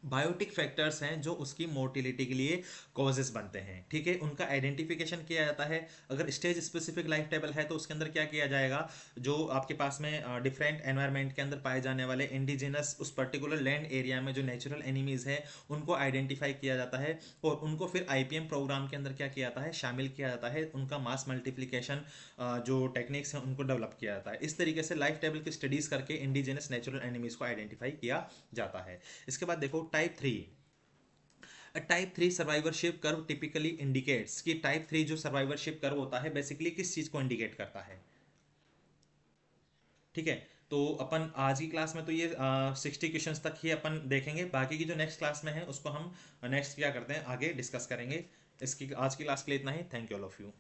बायोटिक फैक्टर्स हैं जो उसकी मोर्टिलिटी के लिए कॉजेस बनते हैं, ठीक है। उनका आइडेंटिफिकेशन किया जाता है। अगर स्टेज स्पेसिफिक लाइफ टेबल है तो उसके अंदर क्या किया जाएगा, जो आपके पास में डिफरेंट एनवायरनमेंट के अंदर पाए जाने वाले इंडिजिनस उस पर्टिकुलर लैंड एरिया में जो नेचुरल एनिमीज है उनको आइडेंटिफाई किया जाता है, और उनको फिर आईपीएम प्रोग्राम के अंदर क्या किया जाता है, शामिल किया जाता है। उनका मास मल्टीप्लिकेशन जो टेक्निक्स हैं उनको डेवलप किया जाता है। इस तरीके से लाइफ टेबल की स्टडीज करके इंडिजिनस नेचुरल एनिमीज को आइडेंटिफाई किया जाता है। इसके बाद देखो type three. Type three survivorship curve typically indicates कि टाइप थ्री जो सर्वाइवरशिप कर्व होता है बेसिकली किस चीज को इंडिकेट करता है, ठीक है। तो अपन आज की क्लास में तो ये 60 क्वेश्चंस तक ही अपन देखेंगे, बाकी की जो नेक्स्ट क्लास में है उसको हम नेक्स्ट क्या करते हैं आगे डिस्कस करेंगे। इसकी आज की क्लास के लिए इतना ही। Thank you all of you.